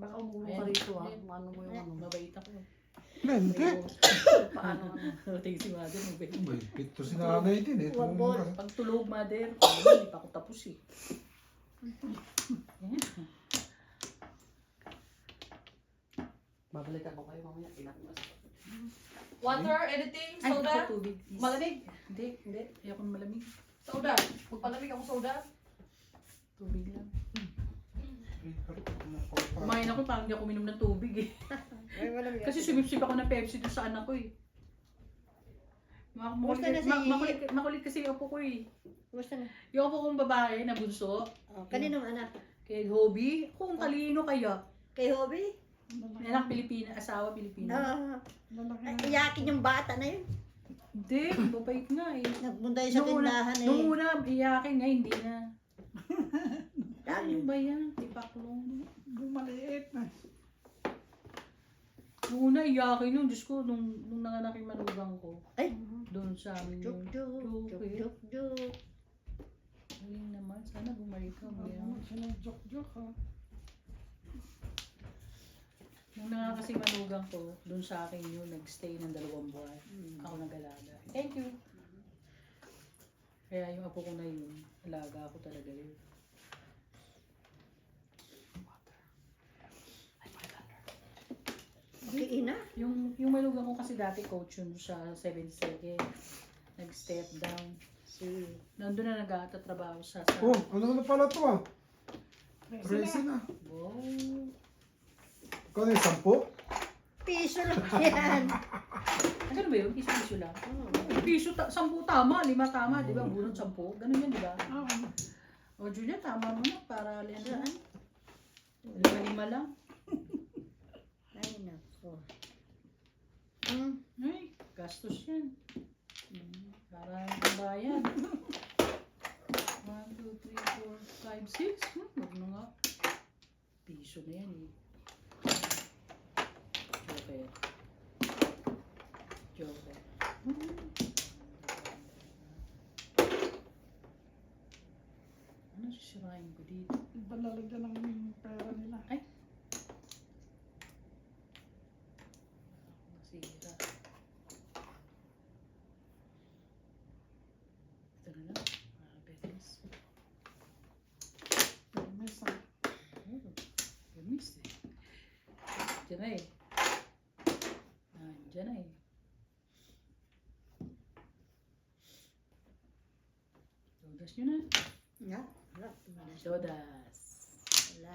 Baka umulo ka rito ha. Ano mo yung ano. Mabait ako. Hindi. Paano ano. Tingin si mother, mabait. May pito si nanay din eh. Wabon. Pag tulog, mother, hindi pa ako tapos eh. Babalik ako kayo mamaya. Ilang oras. Water, anything? Ay, Soda? ako tubig. please. Malamig? Hindi. Ayoko ng malamig. Soda. Magpalamig ako soda. Tubig lang. Kumain ako, parang hindi ako minom ng tubig eh. Ay, walang Kasi sumipsip ako ng Pepsi doon sa anak ko eh. Kumusta na si- Makulit kasi yung apo ko eh. Kumusta na? Yung apo kong babae na bunso, Oh, kaninong anak? kay Hobie, kung talino kaya. Kay Hobby? Anak Pilipina, asawa Pilipina. Ah, ay, iyakin yung bata na yun. Hindi, mabait nga eh. Nagpunta yun sa tindahan eh. Nung una, iyakin nga, hindi na. Dami. Ano ba yan? Tipaklong. Maliit na. Nung una, iyakin yun. Diyos ko, nung nanganak yung manugang ko. Ay. Doon sa amin Juk, yun. juk, juk, juk, juk. Galing naman. Sana bumalik ka mo yan. Sinajok-jok ha. Nung nanganak kasi manugang ko, doon sa akin yun, nagstay ng 2 buwan. Ako nag-alaga. Thank you. Kaya yung apo ko na yun, alaga ako talaga yun. Okay na. Yung manugang ko kasi dati coach yun sa 72nd. Nag-step down. Nandun na nagtatrabaho sa Oh, ano na pala to ah? 13 na. Wow. Ikaw na yung 10? Piso lang yan. Ano ba yun? Piso-piso lang. Oh. Piso, 10 tama, 5 tama, di ba? Bunot 10. Ganun yan, di ba? Oo. O Julia, tama mo na para yan. Saan? 5 lang. Ay, nako. Ay, gastos yan. Para yung bayan. 1, 2, 3, 4, 5, 6. Huwag na nga. Piso na yan eh. Joker. Joker. Ano sisirain ko dito? Balalagyan ng pera nila. Ay! Nasira. Ito na lang. Betis. Mesa. Oh, gamis eh. Diyan na eh. Diyan na eh. Sodas nyo na. Nga. Wala. Sodas. Wala.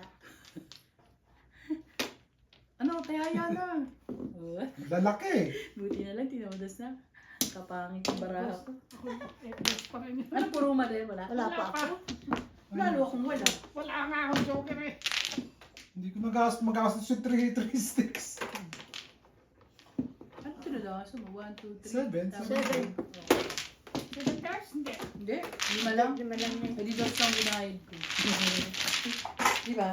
Ano? Kaya na. Oh, Lalaki. buti na lang, tinodas na. Kapangit yung baraha ko. Ako, dos pa rin yun. Ano puro mali? Wala? Wala pa ako. Lalo akong wala. Wala nga akong joker eh. Hindi ko magastos yung 3 sticks. Ano tinadawas mo? 1, 2, 3. Seven. 7. 7 cars? Hindi. Hindi. 5 lang. Lima lang yan. Pwede daw siyang ginahid ko. Di ba?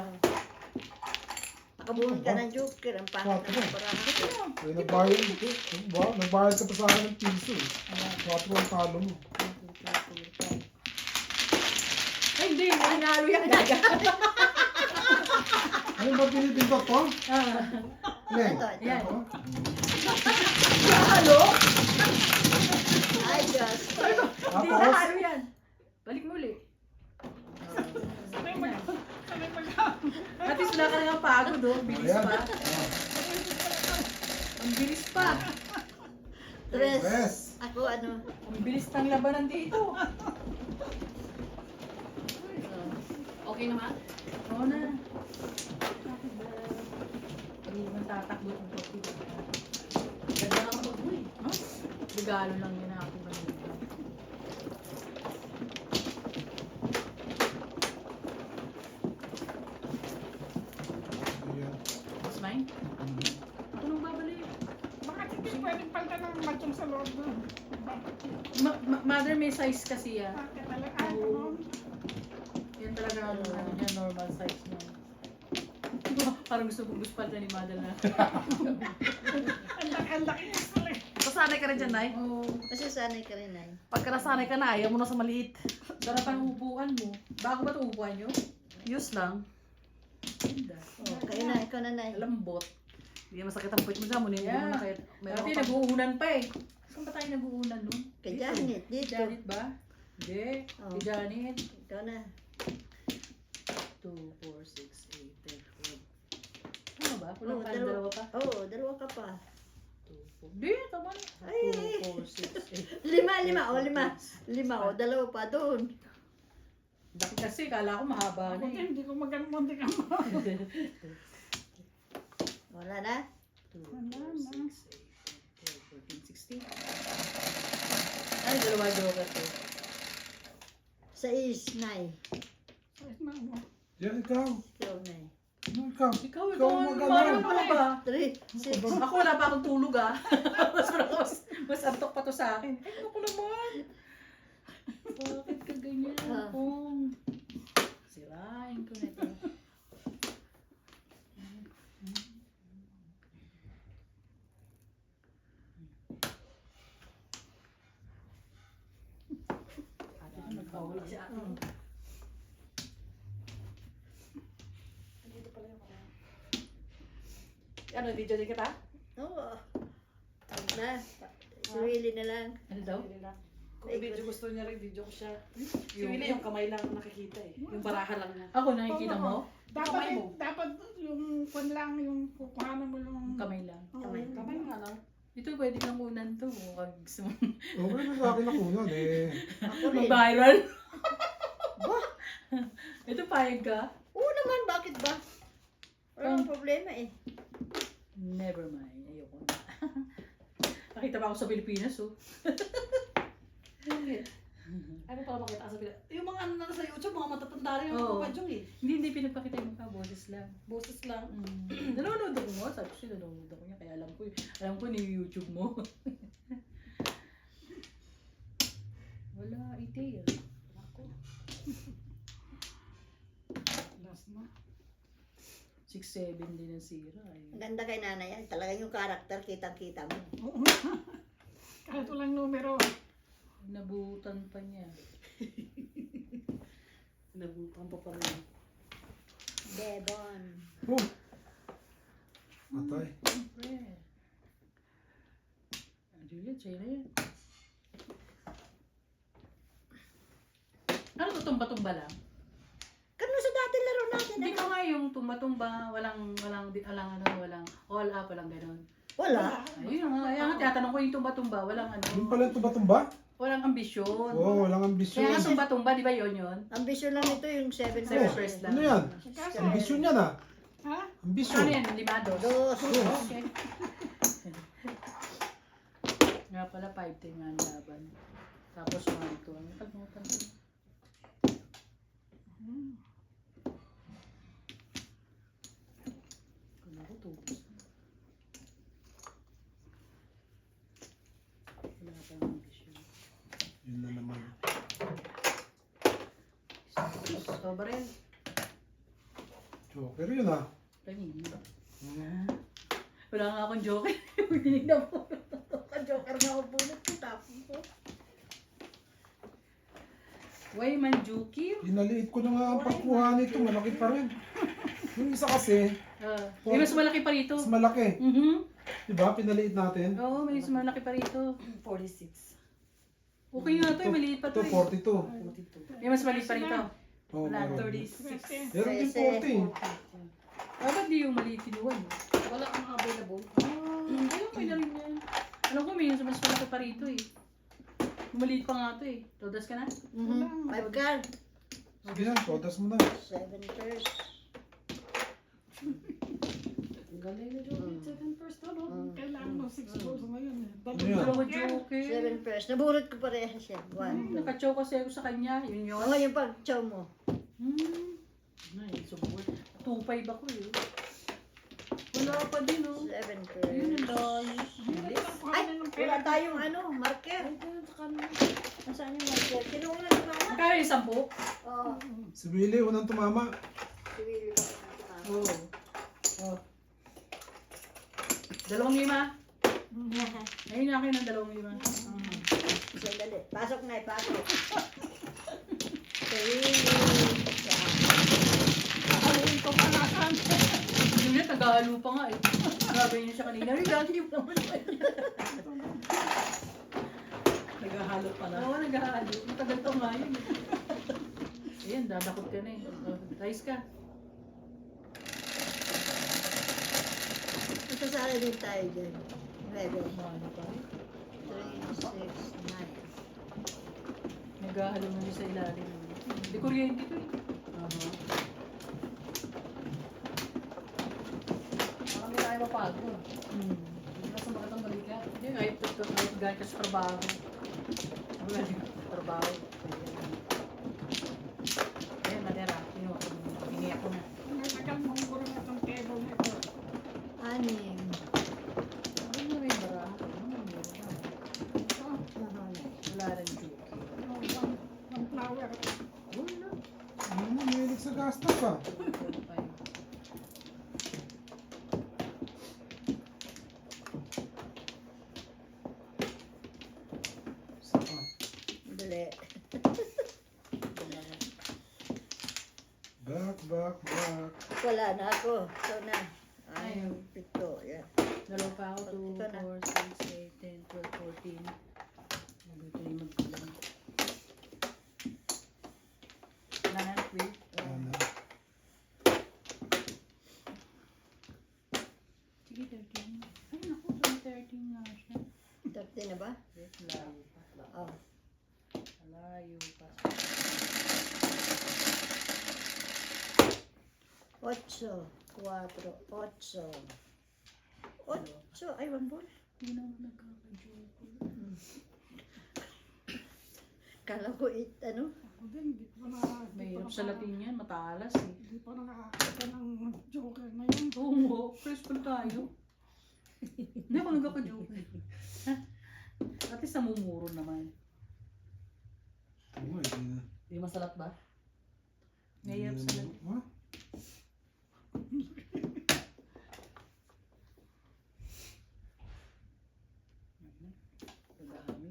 Nakabuhon ka ng joker. Ang pangit Quatro. ng parang ako. Ay, nagbayad ka pa sa akin ng piso eh. Ayan. 4 ang talo mo. 1, 2, 3, 4, 5. Ay, hindi. Nanalo yan. Gaga. Ano ba pinipindot ko? Leng. Ito. Yan. Ako? Nanalo? Ay, Diyos. Hindi Tapos? nanalo yan. Balik mo ulit. Sanay mag... At least wala ka nang pagod, oh. Bilis Ayan. pa. Ang bilis pa. Tres. Tres. Ako ano. Ang bilis ng labanan dito. Okay naman? Oo na. Hindi naman tatakbo ng topi. Ganda ng food mo eh. Huh? Regalo lang yun na ako ganun. Ayan. It's mine? Ito nung babalik. Bakit hindi pwedeng palta ng matchong sa loob mo? Mother, may size kasi yan. Bakit talaga? Ah, ano? Yan talaga ang ano niya, normal size niya. Parang gusto palta ni mother na. Ang laki niya pala eh. Nasanay ka rin dyan, Nay? Oo. Kasi sanay ka rin ay. Pagka nasanay ka na, ayaw mo na sa maliit. Sarap ang upuan mo. Bago ba ito upuan nyo? Use lang. Ganda. Oh, kayo na, ikaw na, Nay. Lambot. Hindi masakit ang puwit mo dyan. Muna hindi mo na kayo. Dati nag-uunan pa eh. Saan ba tayo nag-uunan nun? Kay Janet, dito. Janet ba? Hindi. Oh. Kay Janet. Ikaw na. 2, 4, 6, 8, 10, 12. Tama ba? Kulang Oo, pa, dalawa pa. Oo, dalawa ka pa. 2, 4. Hindi, tama na. Ay, 2, 4, 6, 8. Lima, o, dalawa pa doon. Daki kasi, kala ko mahaba Ako na din, eh. hindi ko maganda ka mo. Wala na? 2, Wala 4, na. 6, 8, 10, 12, 14, 16. Ay, dalawa joker to. 6, Nay. Ayos na mo. Yan, ikaw. Ikaw, Nay. Ano ikaw? Ikaw, Ikaw ikaw, maganda. parang ano ba? 3, 6. Ako wala pa akong tulog ah. mas antok pa to sa akin. Ay, ako naman. Bakit ka ganyan? Ah. Kung sirain ko na ito. Ate, nagpawala si ate. Dito pala yung ano, video din kita? Oo. Na. Si Willie na lang. Ano daw? Kung i-video gusto niya rin, video ko siya. Si Willie yung kamay lang nakikita eh. Yung baraha lang niya. Ako, nakikita mo? Kamay mo. Dapat yung kun lang, yung kukuhanan mo yung... Kamay lang. Kamay nga lang. Ito pwede kang unan to. Kung gusto mo. Okay na sa akin ako nun eh. Ako rin. Mag-viral. Ito payag ka? Oo naman, bakit ba? Walang problema eh. Never mind. Ayoko na. Nakita pa ako sa Pilipinas oh. Ano para makita sa pila? Yung mga ano na sa YouTube, mga matatanda rin yung Oo. mga padyong eh. Hindi pinagpakita yung mukha. Boses lang. Boses lang. Nanonood ako mo. Sabi ko siya, nanonood ako niya. Kaya alam ko ni-YouTube mo. Wala, ite ah. Ako. Last na. 6-7 din ang sira Ang eh. ganda kay nanay yan. Talagang yung karakter, kitang-kita mo. Oo. Kahit walang numero. Nabutan pa niya. Nabutan pa pa rin. Devon. Oh. Atay. Siyempre. Juliet, sa'yo na yan. Ano to, tumba-tumba lang? Kano sa dati laro natin? Hindi ko nga yung tumba-tumba, walang all up, walang ganun. Wala. Ayun nga, kaya nga tinatanong ko yung tumba-tumba, walang Yung pala yung tuba-tumba? walang ambisyon. Oo, walang ambisyon. Kaya nga tumba-tumba, di ba yun? Ambisyon lang ito yung 7 Seven first lang. Ano yan? Kasi, Ambisyon yan ah. ha? Ambisyon. Ano yan, limados? Dos. Okay. Nga pala, 5-10 nga ang laban. Tapos 1-2. Ano kalimutan ko? Kung ako, tubos. Wala pang ambisyon. Yun na naman. Sobra rin. Joker yun ah. Kanina. Wala nga akong joker. Tinignan mo. Joker nga ako punot ko. Tapos ko. Way Manjuki. Pinaliit ko na nga ang pagkuha nito. Malaki pa rin. Yung isa kasi, May mas malaki pa rito. mas malaki. Diba? Pinaliit natin. Oo, may mas malaki pa rito. 46. Okay nga to, maliit pa to. Ito, eh. 42. May mas maliit pa rito. Oh, Wala, meron. 36. Meron din 40. Ba't di yung maliit kinuha no? Wala kang available. Ayun, may na rin yan. Alam ko may mas malaki pa rito eh. Maliit pa nga to eh. Todas ka na? 5 card. Sige na, todas mo na. 7 first. Ang galing na Joey. Second first to, no? Kailangan mo 6 balls ngayon eh. Ano yan? Dalawa joker. 7 first. Nabunot ko parehas yan. 1, 2. Nakachow kasi ako sa kanya. Yun yun. Oo, yung pag-chow mo. Ay, subot. 2-5 ako eh. Wala pa din oh. 7 Yun first. ang dayos. Ay, wala tayong ano, marker. Nasaan yung marker? Kinuha ni mama. Magkano yung 10? Oo. Si Willie, unang tumama. Si Willie lang ang tumama. Oo. Oh. 2-5. Ayun na akin ng 2-5. Sandali. Pasok na, pasok. Si Willie. Aluin ko pa nasa Naghahalo pa nga eh. Sabi niya siya kanina, ay dati yung naman. Naghahalo pa na. Oo, naghahalo. Matagal pa nga yun. Ayan, dadakot ka na eh. Rice ka. Masasala din tayo dyan. 11, Mahalo pa rin. 3, 6, 9. Naghahalo na niya sa ilalim. Hindi kuryente to eh. Parang hindi tayo mapagod. Hindi na sumagat ang balikat. Hindi, kahit galit ka sa trabaho. Wala din trabaho. Ayan, madera. Hingi ako na. Nagtagal mong gulong itong table na ito. 6. Ano na may baraha? Wala rin joke. One flower. Wala. Mahilig sa gastos ah. Saka. Dali. Back. Wala na ako. Ito na. Ay, Ayun. 7. Yan. Dalawa pa ako. 2, Ito na. 4, 6, 8, 10, 12, 14. Mabuti yung magkulang. Wala na, wait. Ano? Sige, 13. Ay, naku, 13 nga siya. 13 na ba? Wait, layo pa. Oh. Layo pa. 8, 4, 8. 8. Ay, wambol. Hindi na ako nagkaka-joke. Kala ko 8, ano? Ako din, hindi pa na... Mahirap sa Latin yan, matalas eh. Hindi pa nakakita ng joker na yun. Oo mo, first tayo. Hindi ako nagkaka-joke eh. At least namumuro naman. Oo, hindi na. Di masalat ba? Mahirap sa Latin. Ha? Dami.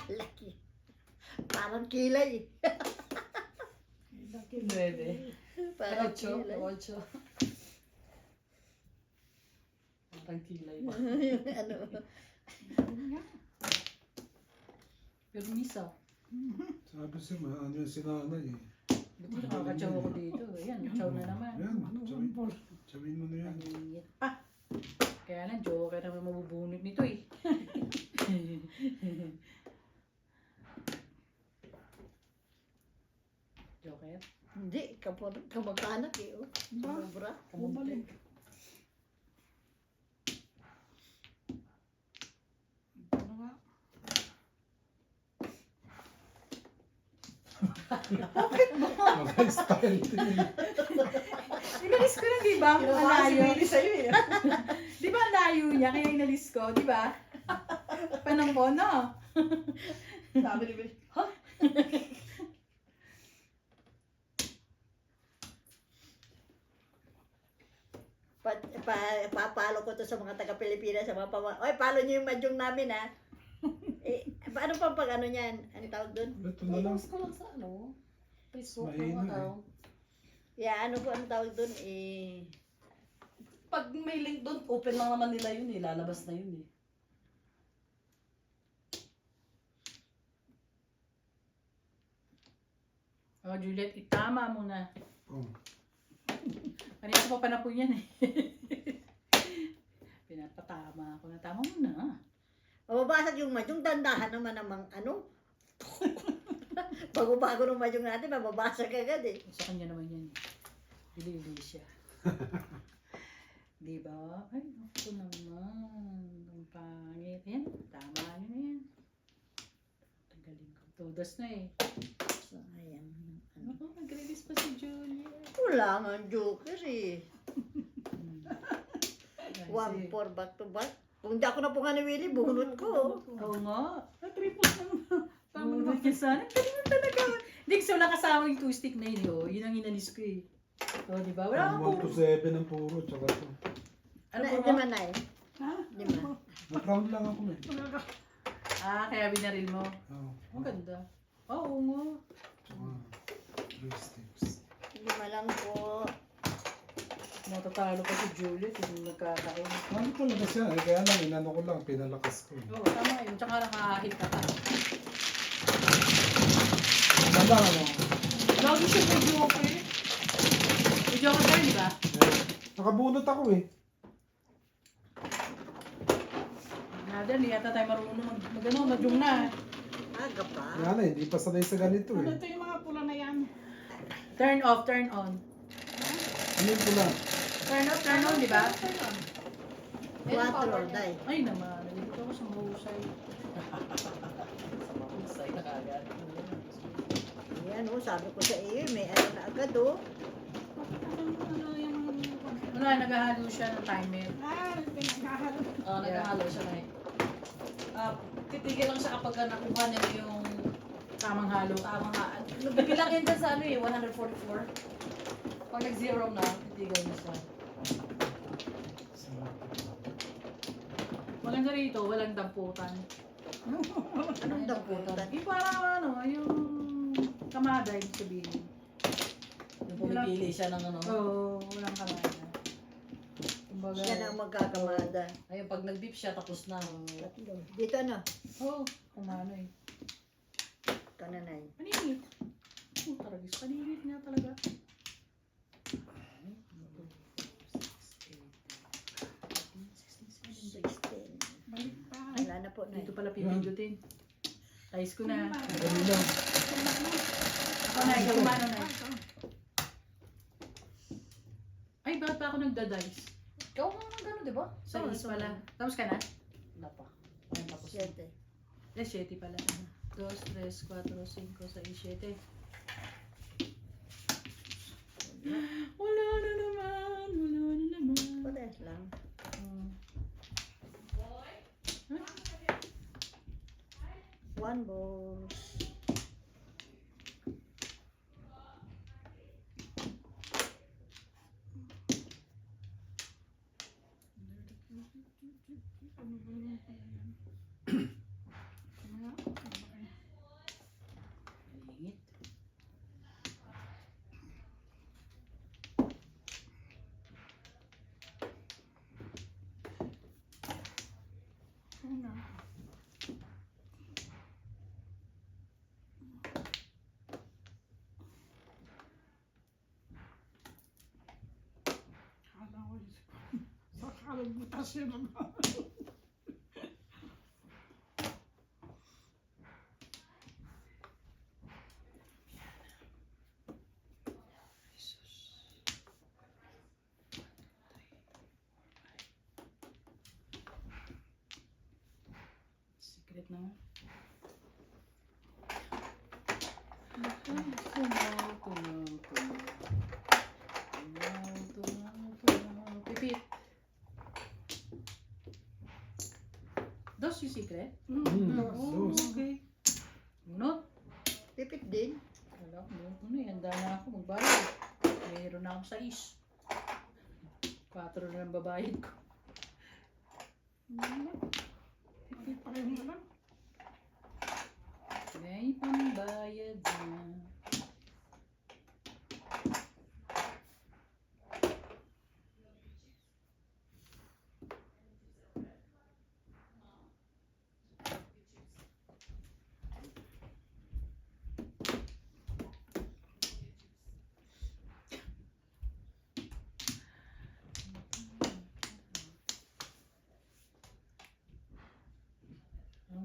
Laki. Parang kilay. Nueve. Parang Ocho. kilay. Ocho. Parang kilay ba? Ano? Pero misa. Sabi siya, ano yung sinanay eh. Hindi ko nakakachaw ako dito. Ayan, chaw na naman. Yan, Ano sabihin wambol? sabihin mo na yan. Maliit pa. Kaya lang, joker naman mabubunot nito eh. Joker? Hindi, kamag-anak eh. Oh. Sobra. Bumalik. Ito na nga. Okay, style din. Inalis ko na, di ba? Ang Kinabahan si layo. Willie sa'yo eh. Di ba ang layo niya? Kaya inalis ko, di ba? Panambono. Sabi ni Willie, ha? Papalo ko to sa mga taga-Pilipinas, sa mga Oy, palo niyo yung madyong namin, ha? Paano pa pag ano niyan? Ano tawag doon? Ito na lang. Iwas ko lang sa ano. Facebook Mahina ano. Yeah, ano po ang tawag doon? Pag may link doon, open lang naman nila yun eh. Lalabas na yun eh. Oh, Juliet, itama mo na. Oh. Kanina ko pa panapon yan eh. Pinapatama ako na. Tama mo na. Mababasag yung madyong, dandahan naman namang ano? Bago-bago ng madyong natin, mababasag agad eh. Sa kanya naman yan. Bili siya. Diba? Ay, ako naman. Ang pangit. Yan, tama nyo na yan. Tagaling ko. Todas na eh. Sayang. Ako, nag-release pa si Julia. Wala nga joker eh. Yan, 1-4 back to back. Kung di ako na po nga ni Willie, bunot ko. Oo nga. Triple na. Tama Bunot niya sana. Galing mo talaga. Hindi kasi wala kasama yung 2-stick na yun. Oh. Yun ang inalis ko eh. O, di ba? Wala Ang akong 1 to 7 ang puro, tsaka to. Ano Na, po di man na eh. Ha? Di man. Nag-round lang ako eh. Ah, kaya binaril mo. Oo. Ang ganda. Oo nga. Tsaka, blue sticks. 5 lang po. Matatalo pa si Juliet yung nagkakain. Ano talaga siya eh, kaya lang, inano ko lang, pinalakas ko. Oo, tama yun. Tsaka nakahahit ka pa. Ganda ano? Lagi siya video eh. Video ka tayo, di ba? Eh, nakabunot ako eh. Nada, hindi yata tayo marunong mag-ano, madyong na. Aga pa. Yan eh, hindi pa sanay sa ganito Ano eh. ito yung mga pula na yan? Turn off, turn on. Ano yung pula? Turn off, turn on, di ba? 4, day. Ay naman, nalilito ako sa mahusay. Sa mahusay na kagad. Ayan oh, sabi ko sa iyo, may ano na agad oh. Ano yung Ano, naghahalo siya ng timer. pinagkahalo. Oo, naghahalo siya na eh. Titigil lang siya kapag nakuha niya yung Tamang halo. tamang bibilangin dyan sa ano eh, 144. Pag nag-zero na, titigil niya siya. Maganda rito, walang damputan. Anong damputan? Yung parang ano, yung kamada yung sabihin. Yung pumipili siya ng ano. Oo, walang kamada. Kumbaga, Siya na ang magkakamada. Ayun, pag nag-beep siya, tapos na. Dito ano? oo, kumano eh. Kananay. Paninit. Oo, taragis. Paninit nga talaga. 16. Balik pa. Wala na po na. Dito pala pipindutin. Ayos ko na. Dali lang. Ako na, ikaw kumano na. Ay, bakit pa ako nagda-dice? Ikaw nga nang gano'n, di ba? Sa is pala. Tapos ka na? Wala pa. Ayun, tapos na. 7. Eh, 7 pala. 2, 3, 4, 5, 6, 7. Wala na naman. Wala na naman. Parehas lang. Hmm. 1 balls. Ingit. Sa kalagbutas yun. Secret na. Pipit. Dos yung secret? Oh, Dos. okay. Munot. Pipit din. Wala ko. Ano eh, handa na ako magbayad. Mayroon na ako sa is. 4 na lang babayad ko. Hindi pa rin alam. May pambayad na.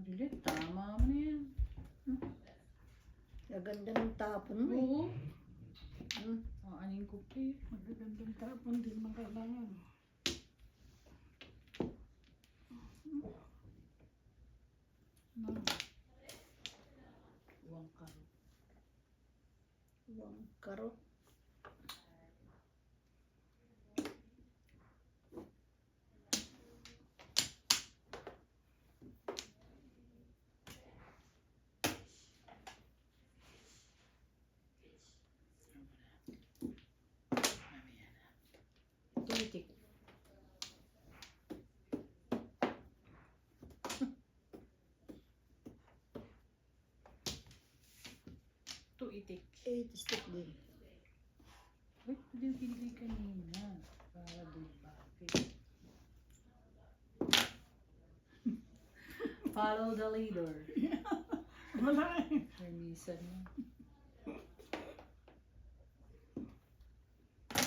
Juliet, tama mo na yan. Gaganda ng tapon mo eh. Oo. Hmm. Ang aning ko pa eh. Magagandang tapon, hindi naman kailangan. Uwang karo. Buwang karot. Tumitik. stick. 8 stick din. Uy, ito yung pinili kanina. Para doon bakit. Follow the leader. Wala eh. Permisan mo.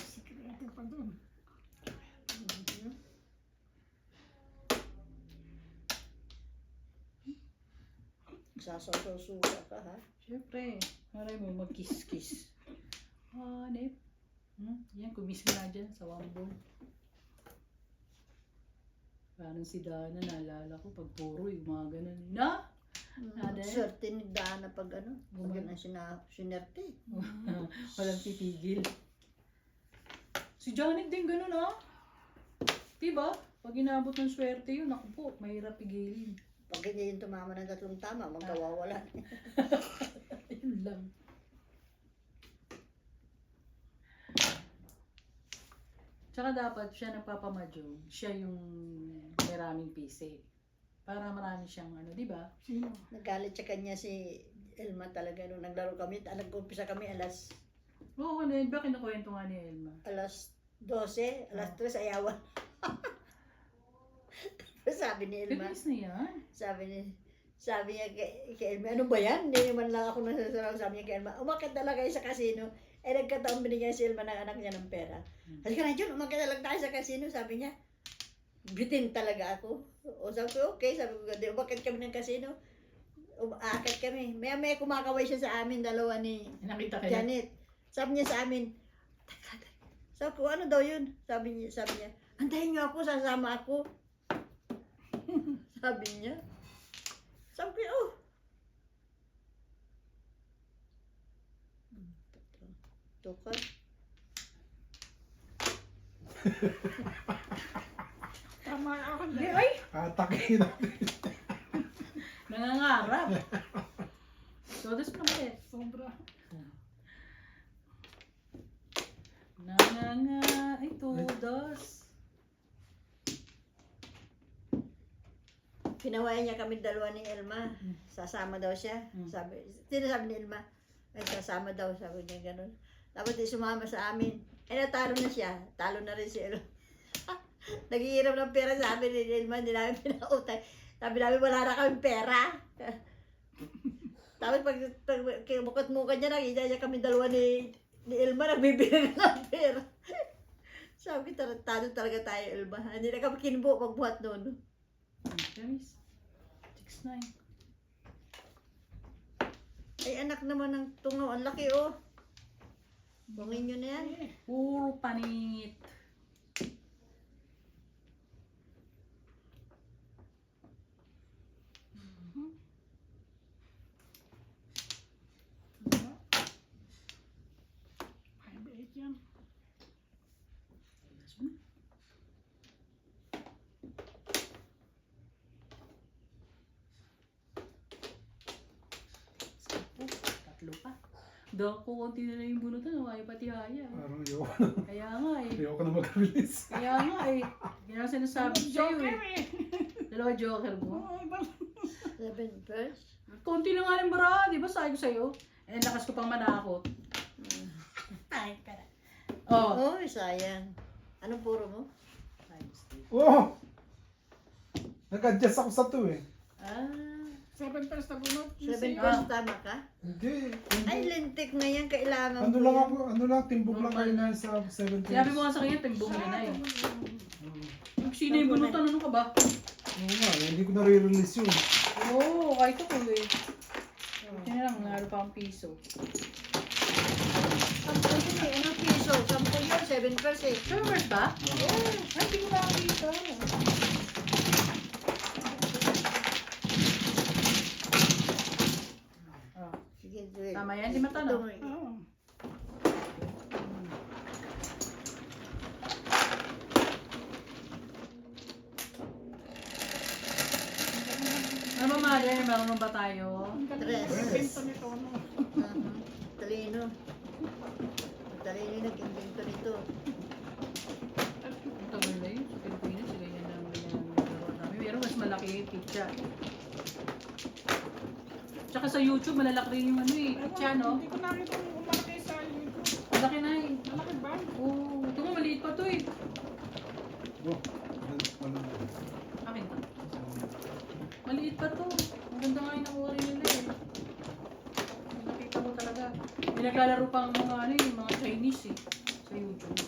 Sikreto pa dun. Sasaw-suka ka ha. Siyempre, maray mo mag-kiss-kiss. Hanip. Yan, kumis na dyan sa wambol. Parang si Dana, naalala ko, pag puro yung mga ganun. Na? Nada eh. Swerte ni Dana pag ano. Pag Gumawa. yun ang sinerte. Walang titigil. Si Janet din ganun ah. Diba? Pag inabot ng swerte yun, naku po, mahirap pigilin. Pag hindi yung tumama ng 3 tama, magkawawalan. Yun lang. Tsaka dapat siya nagpapamadyo, siya yung maraming PC. Para marami siyang ano, di ba? Sino? Nagalit sa kanya si Elma talaga nung naglaro kami. Nag-umpisa kami alas Oo, ano yun ba kinukwento nga ni Elma? 12, alas 3 ayawan. Tapos sabi ni Elma, Feliz na yan. sabi niya kay Elma, ano ba yan? Hindi naman lang ako nasasaraw. Sabi niya kay Elma, umakit na lang kayo sa casino. Eh, nagkataon binigyan si Elma ng anak niya ng pera. Halika na John, umakit na lang tayo sa casino. Sabi niya, bitin talaga ako. O sabi ko, okay. Sabi ko, di umakit kami ng casino. Umakit kami. Maya kumakaway siya sa amin, dalawa ni Nakita ka na? Janet. Sabi niya sa amin, sabi ko, ano daw yun? Sabi niya, antayin niyo ako, sasama ako. Sabi niya. Sabi ko, oh. Tukad. Tama ako Hindi, na. ay! Atakin natin. Nangangarap. Todos pa naman eh. Sobra. Ay, todos. Pinawayan niya kami dalawa ni Elma. Sasama daw siya. Sinasabi ni Elma, ay sasama daw, sabi niya gano'n. Tapos di sumama sa amin. Eh natalo na siya. Talo na rin si Elma. Naghihiram ng pera sabi ni Elma, hindi namin pinautay. Sabi namin wala na kaming pera. Tapos pag bukot-mukot niya, nakita niya kami dalawa ni Elma, nagbibigay ng pera. Sabi ko, tarantado talaga tayo, Elma. Hindi na kami kinubo pagbuhat noon. Guys, 6'9". Ay, anak naman ng tungaw. Ang laki, oh. Bungin nyo na yan. Puro panit. Ay, bait yan. Tatlo pa. Dako, konti na lang yung bunutan. Huwag pati haya. Parang ayoko. Kaya nga eh. Ayoko na mag-release. Kaya nga eh. Yan ang sinasabi ko sa'yo Joker eh. eh. Dalawa joker mo. Oo, iba. 7 first. Konti na nga rin bara. Di ba sabi ko sa'yo? Eh, lakas ko pang manakot. Ay, kara. Oh. Oh, sayang. Anong puro mo? Oh! Nag-adjust ako sa 2 eh. Ah, 7 first na bunot. 7 Ah. first tama ka? Hindi. Ay, lintik na yan. Kailangan Ano mo lang yan. ako, ano lang, timbog lang kayo na sa 7 Sinabi mo nga sa kanya, timbong na na eh. Sino yung bunutan? Ano ka ba? Oo nga, hindi ko nare-release yun. Oo, kahit ako eh. Buti na lang, naro pa ang piso. Sampo yun eh. Anong piso? Sampo yun. 7 first eh. Servers ba? Oo. Ay, hindi ko makakita. Oh. Sige, sige. Tama yan, di matanong. Ito, eh. Oo. Ano ba Mare? Marunong ba tayo? Ang ganda Tres. ng kwento nito, ano. Talino. Talino yung nag-invento nito. Ang tagal na yun. Sa Pilipinas, ganyan lang ganyan ang nagawa namin. Pero mas malaki yung pizza. Tsaka sa YouTube, malalaki rin yung ano eh. Itcha, no? Hindi ko nakita yung umalaki sa YouTube. Malaki na eh. Malaki ba? Oo. Ito mo, maliit pa to eh. Oh, ano? Akin to. Maliit pa to. Ang ganda nga yung nakuha rin nila eh. Nakita mo talaga. May naglalaro pa ang mga ano eh, mga Chinese eh. Sa YouTube.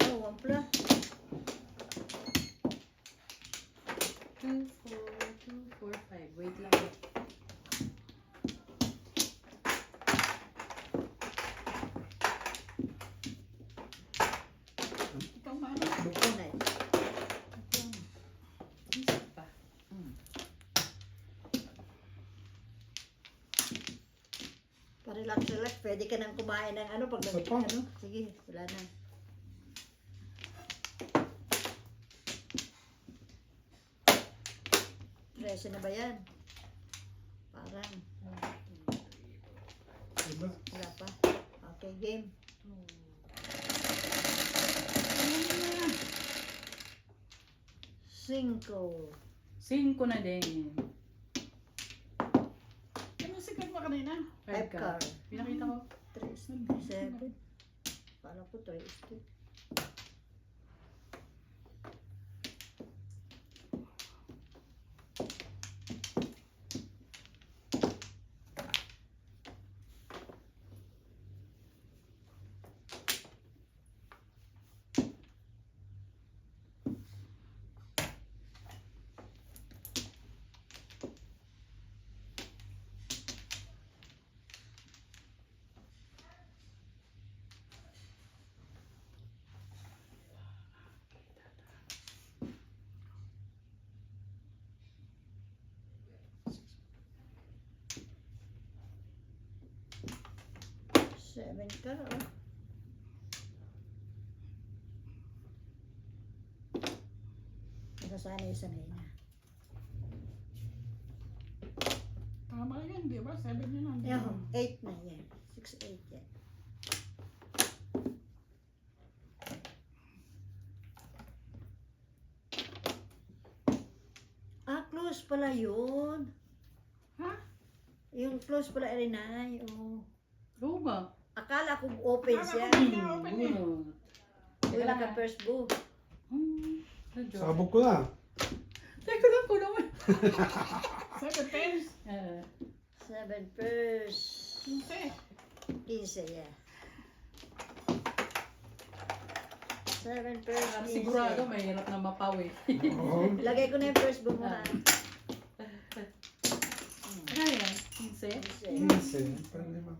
Oh, 1 plus. 2, 4, 5. Wait lang. Ikaw mama. Nay. Isip pa. Pa-relax. Pwede ka nang kumain ng ano pag Isa pa. ano. Sige, wala na. Presyo na ba yan? Parang. Diba? Wala pa. Okay, game. Cinco. 5 na din. Ano sikat mo kanina? 5 car. Pinakita ko. 3, 7. Kala ko 3. Seven car, oh. Nakasanay-sanay na. Tama yan, di ba? 7 yun ang. Ayun, 8 na yan. 6, 8 yan. Ah, close pala yun. Ha? Yung close pala rin ay, oh. Oo ba? Akala ko open siya. Open eh. Uy, naka-first book. Sadyo. Sabog ko na. Teka lang po naman. 7 pence. 7 first. 15. 15, yeah. 7 first, 15. Sigurado, mahirap na mapawi. Oo. Lagay ko na yung first book muna. Ano yan? 15? 15. Minsan. Parang lima.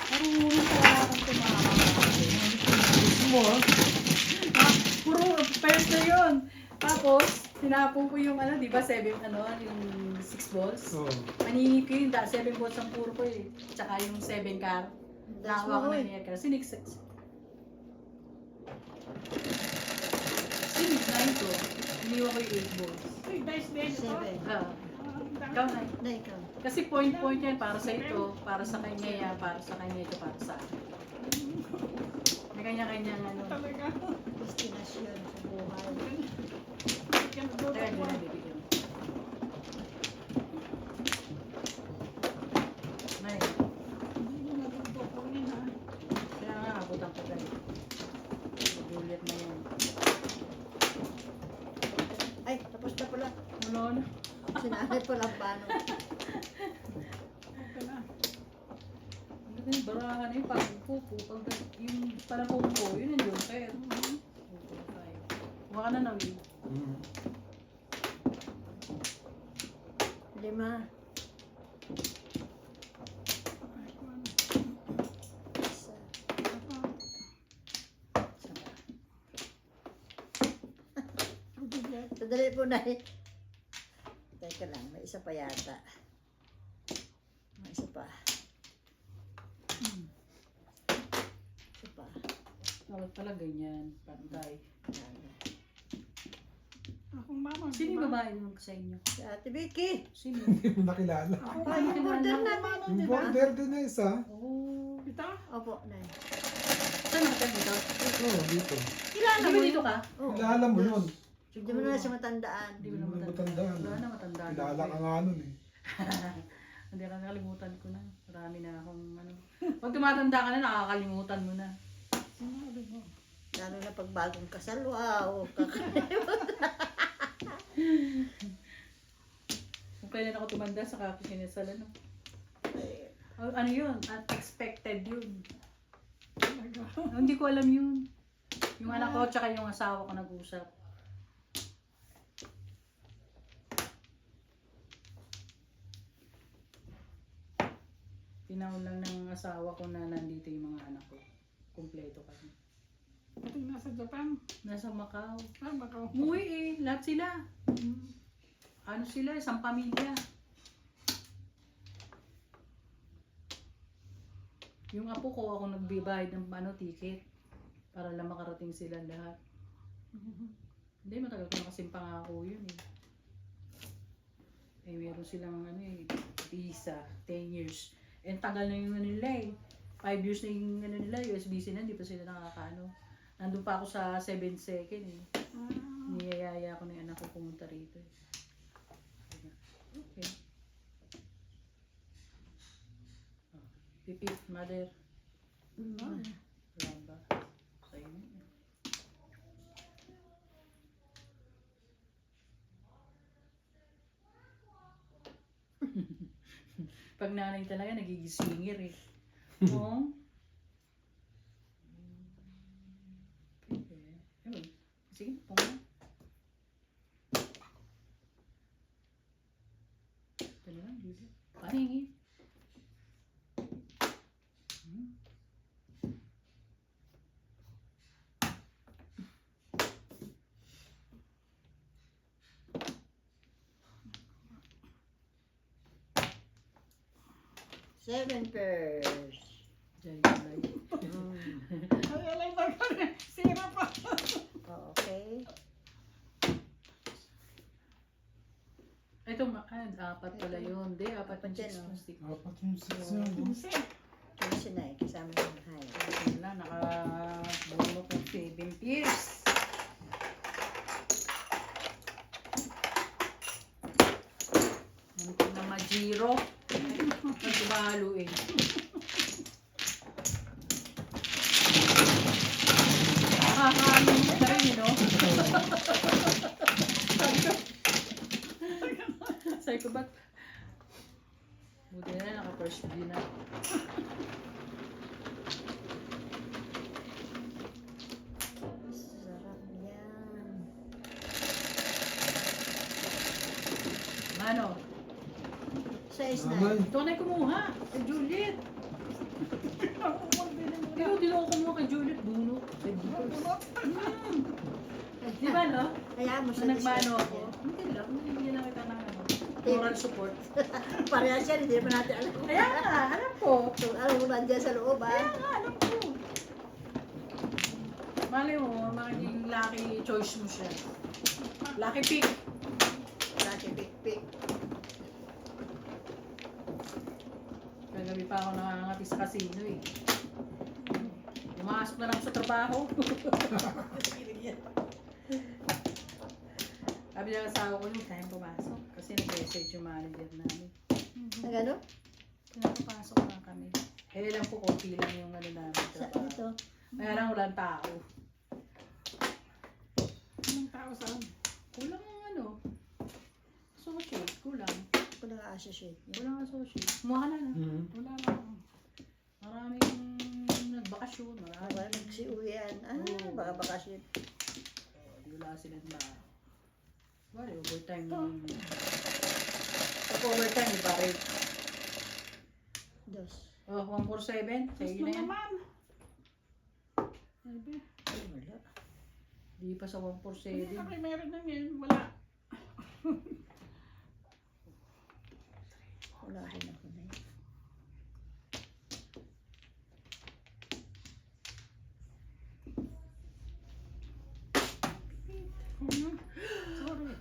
Marunong pala akong tumama. Gusto mo ha? Puro pairs na yun. Tapos, tinapon ko yung ano, di ba, 7, ano, yung 6 balls. Oo. Maninip ko yun, 7 balls ang puro ko eh. Tsaka yung 7 car. That's Nakawa ko mo, na niya car. Sinig 9 to. Iniwan ko yung 8 balls. Uy, dice din ito. 7. Ah, Ang ikaw dami. na. Na ikaw. Kasi point yan para sa ito, para sa kanya yan, para sa kanya ito, para sa akin. May kanya-kanya ano. Talaga. Destinasyon sa buhay. Kaya Kaya nagdodok hindi ko. na bibigyan. Nay, Hindi mo nagdodok ko rin ha. kaya nga abutan ko tayo. Magulit na yan. Ay, tapos na pala. Wala na. Sinanay pala ang pano. Okay na. Ang ganda yung barahan na yung pagpupo. Yung panapong ko, yun yung joker. Huwag ka na nawin. Mm. 5. Isa. Sadali po na eh. Teka lang, may isa pa yata. May isa pa. Isa pa. Dapat pala ganyan. Pantay. Akong mama. Sino di yung ba? babae naman sa inyo? Si Ate Vicky. Sino? Hindi mo nakilala. Akong Ay, yung mama. border Akong namin. mama, Yung di ba? border din na isa. Oh. Ito? Opo, Nay. Saan nakatag dito? Oo, dito. Kilala Di mo ba dito ka? Oo. Kilala mo yun. Hindi mo na siya matandaan. Hindi mo na Hindi mo matandaan. matandaan. Wala na matandaan. Kilala ka nga nun eh. Hindi ka nakalimutan ko na. Marami na akong ano. Pag tumatanda ka na, nakakalimutan mo na. Sinabi mo. Lalo na pag bagong kasal, wow. Kung kailan ako tumanda, saka ako sinasal, ano. Ano yun? Unexpected yun. Hindi ko alam yun. Yung anak ko, tsaka yung asawa ko nag-usap. Tinawag lang ng asawa ko na nandito yung mga anak ko. Kumpleto kami. Pati nasa Japan. Nasa Macau. Ah, baka. Umuwi eh, lahat sila. Ano sila, isang pamilya. Yung apo ko, ako nagbibayad ng ticket. Para lang makarating sila lahat. Hindi, matagal ko na kasing pangako yun eh. Eh, meron silang visa, 10 years. Eh, tagal na yung nila eh. 5 years na yung nila, USBC na, hindi pa sila nakakaano. Nandun pa ako sa 7 second eh. Niyayaya ko na yung anak ko pumunta rito eh. Okay. Oh, Pipi, mother. Laba. Sa'yo na yun. Pag nanay talaga, nagigisingir eh. Oo. Okay. Sige, punga na. Ito na lang, dito. Pahingi. Seven pairs. Jai, jai. Ay, alay na ka. Sira pa. Okay. Ito, apat pala yun. Hindi, apat yung Apat yan, six oh. plastic. Apat yung six yun. Kasi, Kasi na eh, kasama yung high. Wala, nakabulo ko 7 years. Muntik na ma-zero. Nagkabalo eh. Nakakaano na rin, you know? Sabi ko, ba't? Buti na, naka-first view na. Sarap yan. Ano? Size Naman. 9. Ito na kumuha. Kay Juliet. Ikaw, di lang ako kumuha kay Juliet. Buno. Di ba, no? Kaya mo Nung siya nagmano discount ako. yan. Hindi lang. Hindi lang kita ng moral support. Parehas yan, hindi pa natin alam. Kaya nga, alam ko. So, alam mo nandiyan sa loob, Kaya ah. nga, alam ko. Malay mo, magiging lucky choice mo siya. Lucky pick. Laki pik-pik. Kagabi pa ako nakangati sa casino eh. Pumasok na lang sa trabaho. Sabi niya asawa ko yung time pumasok. Kasi nag-message yung manager namin. Nagano? Pinapapasok na kami. Eh lang po, konti lang yung namin Sa trabaho. ito. Kaya lang walang tao. anong tao saan? Kulang ang associate. Kulang. Ako nag-associate niya. Kulang associate. Kumuha ka na. Wala lang. Maraming nagbakasyon. Wala Maraming nagsiuwian. Baka bakasyon. wala silang ba. Wala, overtime naman. Pag overtime, iba rin. Dos. Oh, 147. Sa Gusto iyo na yan. naman. Sabi, Ay, wala. Di pa sa hindi 147. na kayo meron na yun. Wala. Wala rin ako na yun. Sorry.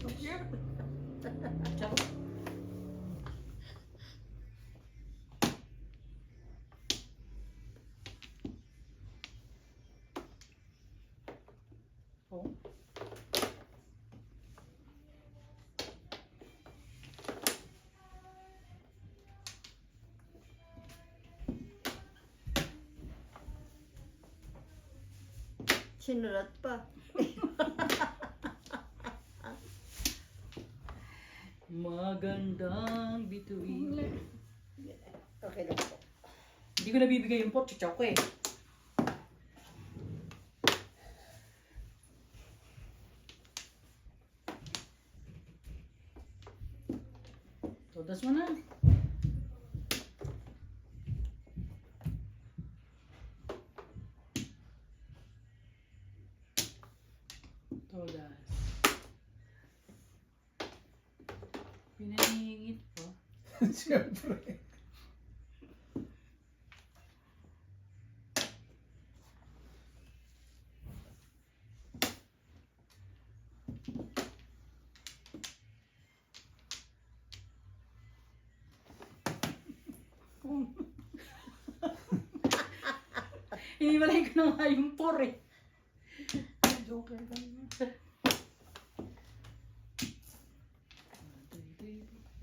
Okay. Tsaka, Sinulat pa. Magandang bituin. Okay lang po. Hindi ko nabibigay yung pot, chichaw ko eh. Todas mo na. Todas. Pinahingit po. Siyempre. Hiniwalay ko na nga yung por eh. Joker ka na.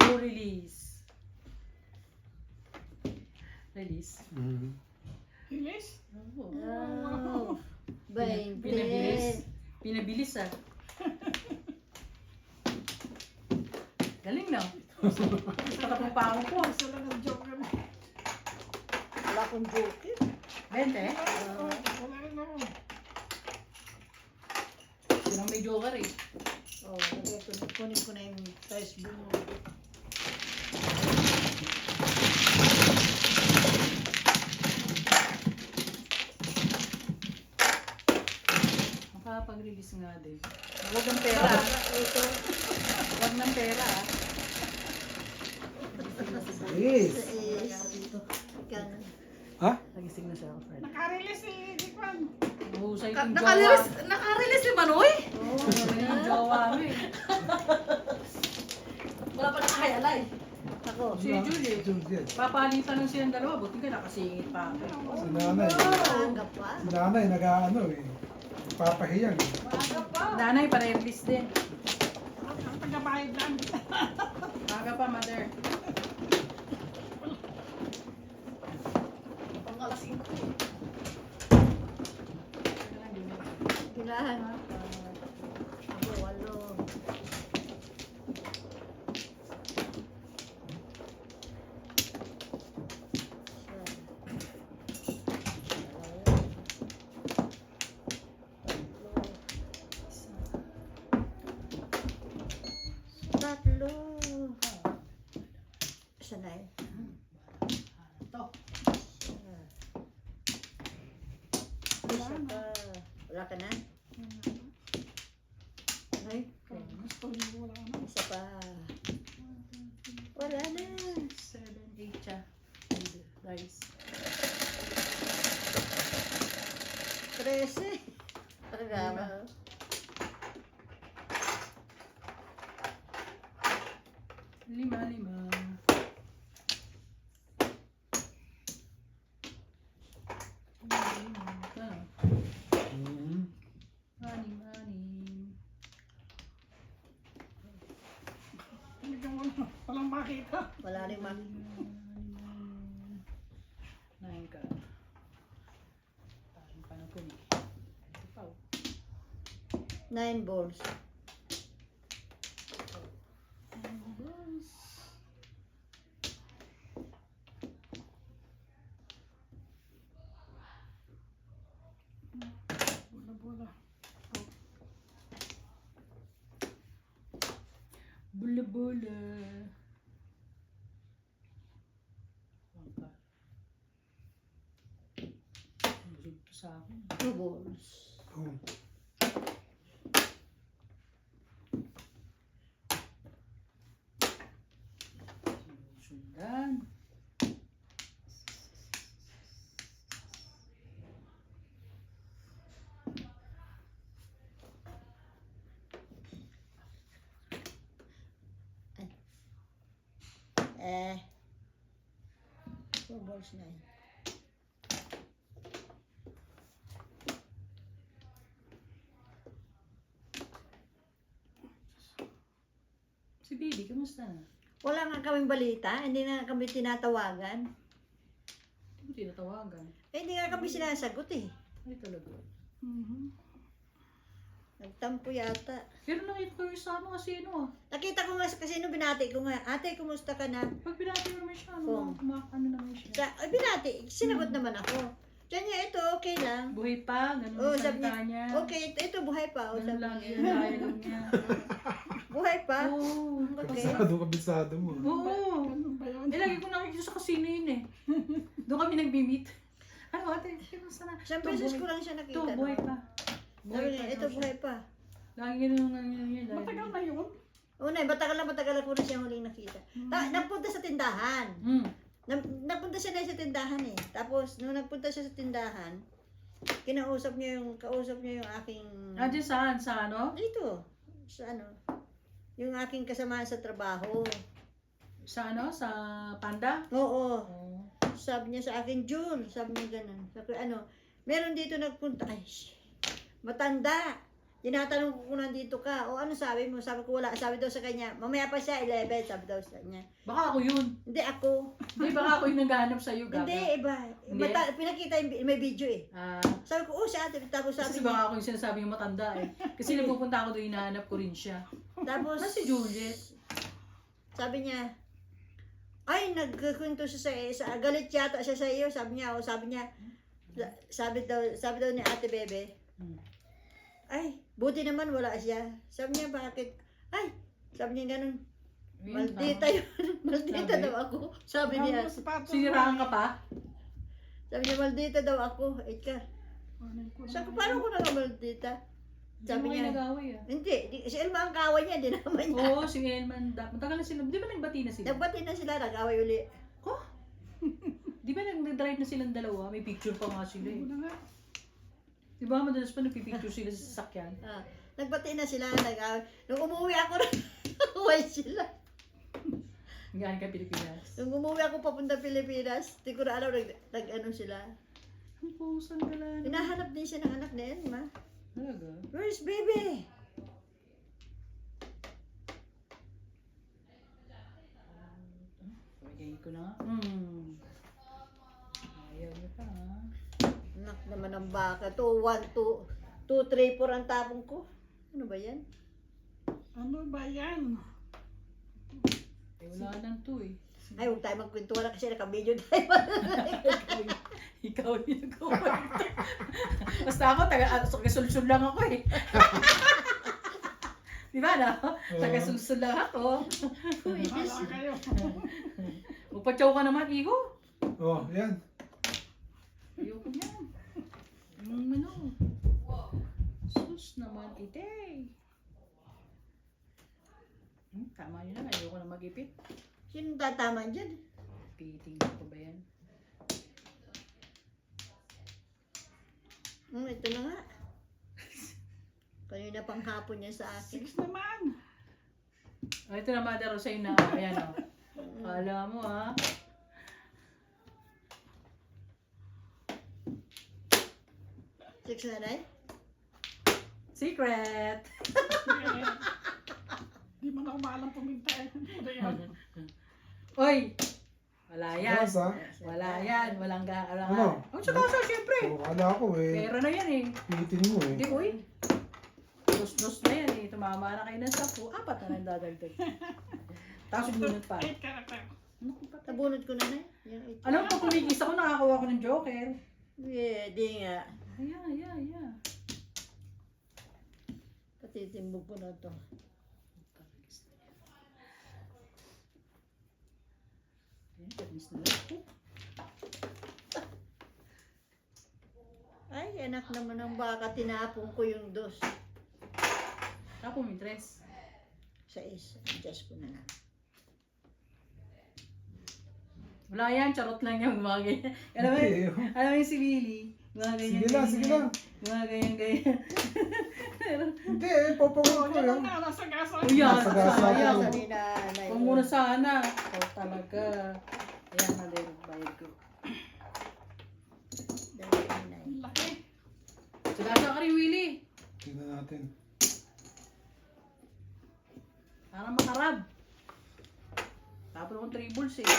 Yung release. Release. Bilis. Oh. Oh. Pinabilis. Pinabilis ah. Galing na. Patapong pa ako po. Isa lang ang joker. Wala akong joker. 20. Wala rin ako. Sinang may joker eh. Oh, kunin ko na yung size mo. Makapag-release nga din. Huwag ng pera. Ito. Huwag ng pera ah. Yes. Kan. Ha? Nagising na siya ako, friend. Nakarelease si Dikwan. Mahusay kong jowa. Naka-release si Manoy? Oo, mahusay kong jowa mo eh. Wala pa nakahayala eh. Ako. Si Julie. Juliet. Papalitan lang silang dalawa. Buti ka nakasingit pa ako. Si nanay. Maaga pa. Si nanay nag-ano eh. Papahiyang. Maaga pa. Nanay, pare-release din. Ang tagabayad lang. Maga pa, mother. Pang alas 5. Kailangan. Ako, walo. Tatlo. Isa na eh. Ito. Isa pa. Wala ka na? Ay, Gusto niyo wala na. isa pa. Wala na. 7, 8 siya. Rice. 13. Pagkama. Lima. Talagang walang makita. Wala rin mak. 9 ka. Parang panapon eh. Ito pa oh. 9 balls. Bola-bola. Bula-bula. Bangka. Busog to sa akin. 2 balls. Oh. Sundan. Eh. 4 balls na yun. Si Baby, kamusta na? Wala nga kaming balita. Hindi na kami tinatawagan. Hindi mo tinatawagan. Eh, hindi nga kami sinasagot eh. Ay talaga. Mhm. Nagtampo yata. Pero nakita ko yung sa ano kasi ano ah. Nakita ko nga sa kasino, binati ko nga, ate, kumusta ka na? Pag pinati mo naman siya, Oo. ano naman siya. Ay, binati, sinagot naman ako. Diyan niya, ito, okay lang. Buhay pa, ganun Oo, ang sabi salita niya. Okay, ito buhay pa. O, Ganun sabi lang, niya. yun ang dialogue niya. Buhay pa? Oo. Okay. Kabisado mo. Oo. Ganun ba yun? Eh, lagi ko nakikita sa kasino yun eh. Doon kami nag-meet. Ano ate, kamusta na? Isang beses ko lang siya nakita. Ito, buhay no? pa. Sabi niya, ito buhay pa. Lagi ganun ang ano niya. Matagal na yun. Una, matagal ko na siya huling nakita. Nagpunta sa tindahan. Nagpunta siya na sa tindahan eh. Tapos, nung nagpunta siya sa tindahan, kausap niya yung aking... Ah, dyan saan? Sa ano? Dito. Sa ano? Yung aking kasama sa trabaho. Sa ano? Sa Panda? Oo. Oo. Sabi niya sa akin, June. Sabi niya ganun. Sabi ko, ano? Meron dito nagpunta. Ay, matanda. Tinatanong ko kung nandito ka. O ano sabi mo? Sabi ko wala. Sabi daw sa kanya, mamaya pa siya, 11. Sabi daw sa kanya. Baka ako yun. Hindi ako. Hindi, baka ako yung naghahanap sa'yo, Gaga. Hindi, iba. Hindi? Pinakita yung may video eh. Ah, Sabi ko, si ate. Tapos sabi kasi baka ako yung sinasabi yung matanda eh. Kasi napupunta ako doon, hinahanap ko rin siya. tapos, Saan si Juliet? sabi niya, ay, nagkukwento siya sa galit yata siya sa iyo. Sabi niya, sabi daw ni Ate Bebe, ay, buti naman wala siya. Sabi niya, bakit? Ay, sabi niya ganun, maldita yun. Maldita Sabi? daw ako. Sabi niya, Siniraan ka pa? sabi niya, maldita daw ako. Ika. Sabi ko, paano ko na maldita? Sabi Hindi mo kayo niya, nag-away ah. hindi, si Elma ang kaway niya, di naman niya. Oo, si Elman. Matagal na sila. Di ba nagbati na sila? Nagbati na sila, nag-away uli. Di ba nag-drive na silang dalawa? May picture pa nga sila eh. Ano nga? Di ba madalas pa nagpipicture sila sa sasakyan? Nagbati na sila, nag-away. Nung umuwi ako, nag-away sila. Galing ka Pilipinas. Nung umuwi ako papunta Pilipinas, di ko na alam, nag-ano sila. Ang pusan ka lang. Hinahanap din siya ng anak na Elma. Talaga? Where's baby? Pagigay ko na. Ayaw niyo pa ha. Anak naman ng baka. 2, 1, 2, 2, 3, 4 ang tapong ko. Ano ba yan? Ano ba yan? Eh, wala lang to eh. Ay, huwag tayo magkwentuhan na kasi naka-video tayo. Ikaw yung nagawa ito. Basta ako, taga-sulsul lang ako eh. Di ba na? Taga-sulsul lang ako. Wala kayo. Magpachaw ka naman, Iho. Oh, yan. Ayoko niyan. Ano? Sus naman, ite. Tama yun na, ayoko na mag-ipit. Sino tatama dyan? Piting ko ba yan? Ito na nga. Kanina pang hapon niya sa akin. 6 naman. Oh, ito na Mother Rosay na. Ayan o. Kala mo ha. Six na rin? Secret! Di man ako maalam puminta eh. Ano yan? Oy! Wala yan. Kasa? Wala yan. Walang ga-alangan. Ano? Oh, sa kasa, syempre. Oh, kala ko eh. Pera na yan eh. Pitin mo eh. Hindi, uy. Dos-dos na yan eh. Tumama na kayo ng 10. 4 na lang dadagdag. Tapos bunot pa. 8 character. Nabunod ko na na. Yan, ito. Alam mo, pag kumikisa ko, nakakuha ko ng Joker. Yeah, di nga. Yeah. Patitimbog ko na to. Tamis na lang. Ay, anak naman ng baka, tinapon ko yung 2. Tapos may 3. 6. Adjust ko na lang. Wala yan, charot lang yung mga ganyan. Hindi. Alam mo yung si Willie? Mga ganyan. Sige lang, sige lang. Mga ganyan. Hindi eh, papawin ko Yan yan. na, nasa gasa. Uy, yan. Nasa gasa Sayang. ako. Sa ninanay. Huwag muna sana. Ikaw talaga. Ayan na din. Bayad ko. Ninanay. Laki. Sagasa ka rin, Willie. Tingnan natin. Parang makarab. Tapos akong 3 balls eh.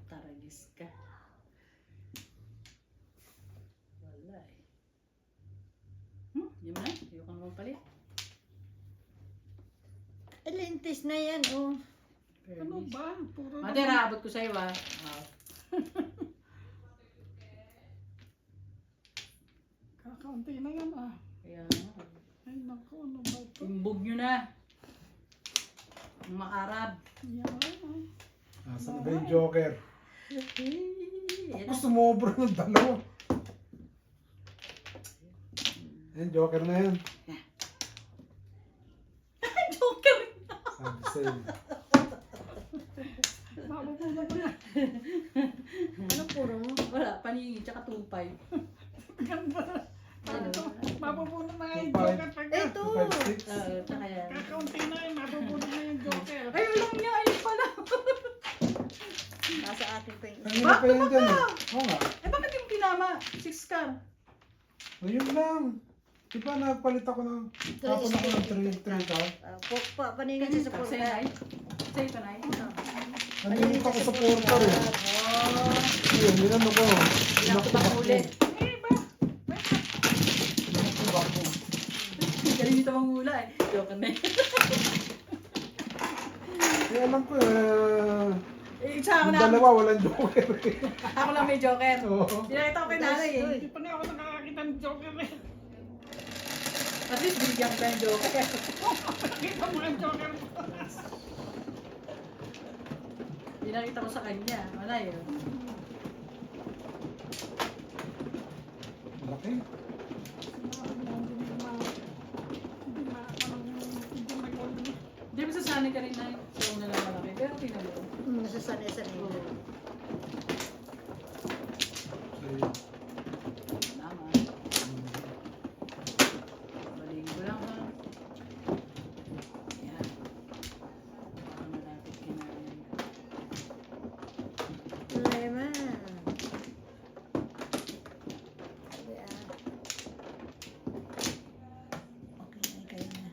Taragis ka. Wala eh. Yun na. Ayoko naman palit. Lintis na yan, oh. Ano ba? Puro Mother, abot ko sa'yo ah. kakaunti na yan ah. Kaya Ay naku, ano ba ito? imbog nyo na. Ang makarab. Yan ah. Nasa na ba yung joker? Yan Ako sumobra ng dalawa. Yan, joker na yan. Joker. Sabi sa'yo. Mapupuno ko na. Ano puro mo? Wala, paningin, tsaka tupay. Ganda. Ano? Mapupuno na yung Two, five. joker pag Ito! 2, 5, 6. Tsaka yan. kakaunti na yun. Mapupuno na yung joker. Ay, alam niya, ayun pala. Nasa akin pa yung Kanina pa yan dyan eh. Oo nga. Eh, bakit yung pinama? 6 ka. Ayun lang. Di ba nagpalit ako ng... Tapos ako ng 3 ka? paningin siya sa Sa'yo, porta. Nay? Sa'yo ito, Nay? Naningit ako sa portal eh. Oh, Ayun, minano ko. pinakubak ulit. Pinakubak ko. Galing dito mang hula eh. Joker na yun. Eh, alam ko eh. Isa ako Yung na. dalawa walang joker eh. Ako lang may joker. Oo. Pinakita ko kay nanay eh. Hindi pa na ako nakakakita ng joker eh. At least bigyan ko ng joker. Nakita mo ang joker mo. Pinakita ko sa kanya. Wala yun. Laki. Hindi mo sasanay ka rin na yung una lang malaki. Pero tingnan mo. Nasasanay-sanay na. Ayun. Tama. Baling ko lang ha. Yan. Baka malapit kinain. Lema. Sabi okay na, kayo na.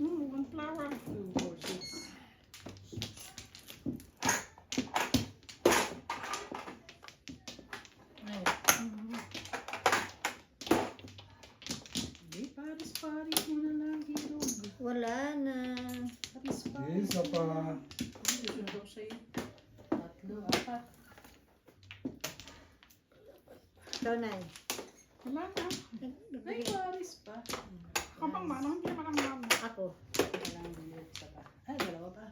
One flower. 2, 4, 6. Ay. Hindi, paris-paris mo na lang, Hirog. Wala na. Paris-paris. Isa pa. Susunod ako sa'yo. 3, 4. Ikaw na Wala na. Ay, paris pa. Kapag mano, hindi pa naman. Ako. Walang bilog sa pa. Ay, dalawa pa.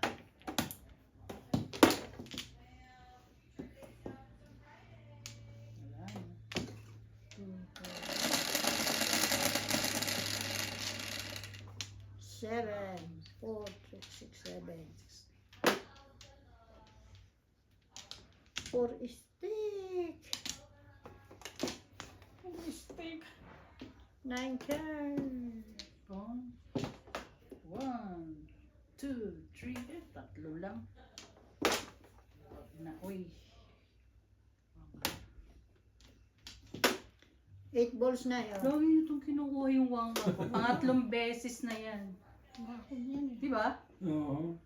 Wala na. 2, 7, 4, 6, 7. 4 stick. Mistake. 9 turn. 4. 1, 2, 3. Eh, tatlo lang. Na, uy. 8 balls na yun. Lagi nyo itong kinukuha yung wangwa ko. Pangatlong beses na yan. Bakit yan eh. Di ba? Oo.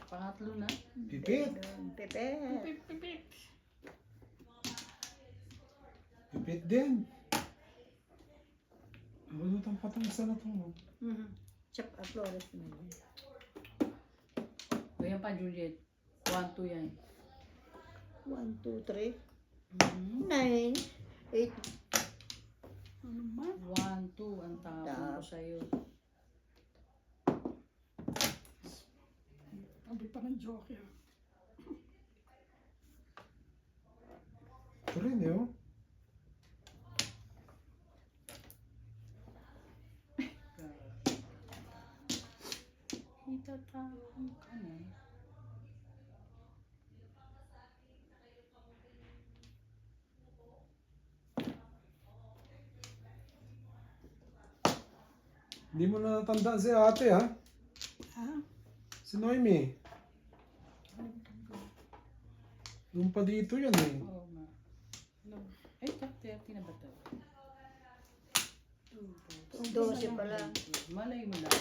Pangatlo na. Pipit. Pepe. Pipit, pipit. Pipit din. Balutang patong isa na to. Chap, Flores na yun. O yan pa, Juliet. 1, 2 yan. 1, 2, 3. Mhm. 9, 8. Ano ba? 1, 2 ang tapon ko sa'yo. Sabi pa ng joker. Ito rin eh oh. Itatapon ka na. Hindi mo na natandaan si ate ha? Ha? Si Noemi. Yung pa dito yan eh. Oo nga. Alam, ay, top 30 na ba ito? 2, 12 pa lang. Malay mo lang.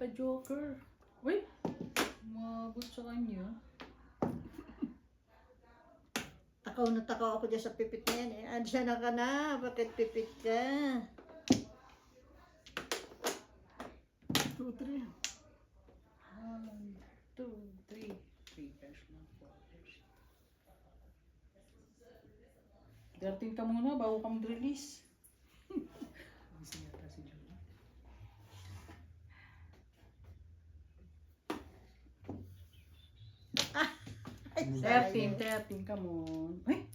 pa Joker. Uy! Umabot sa kanya. Takaw na takaw ako dyan sa pipit na yan eh. Adyan na ka na. Bakit pipit ka? 2, 3. 1, 2, 3. 3 pairs lang. 4 pairs. 13 ka muna bago ka mag-release. Busy yata si Julie. Ay, 13, come on. Ay!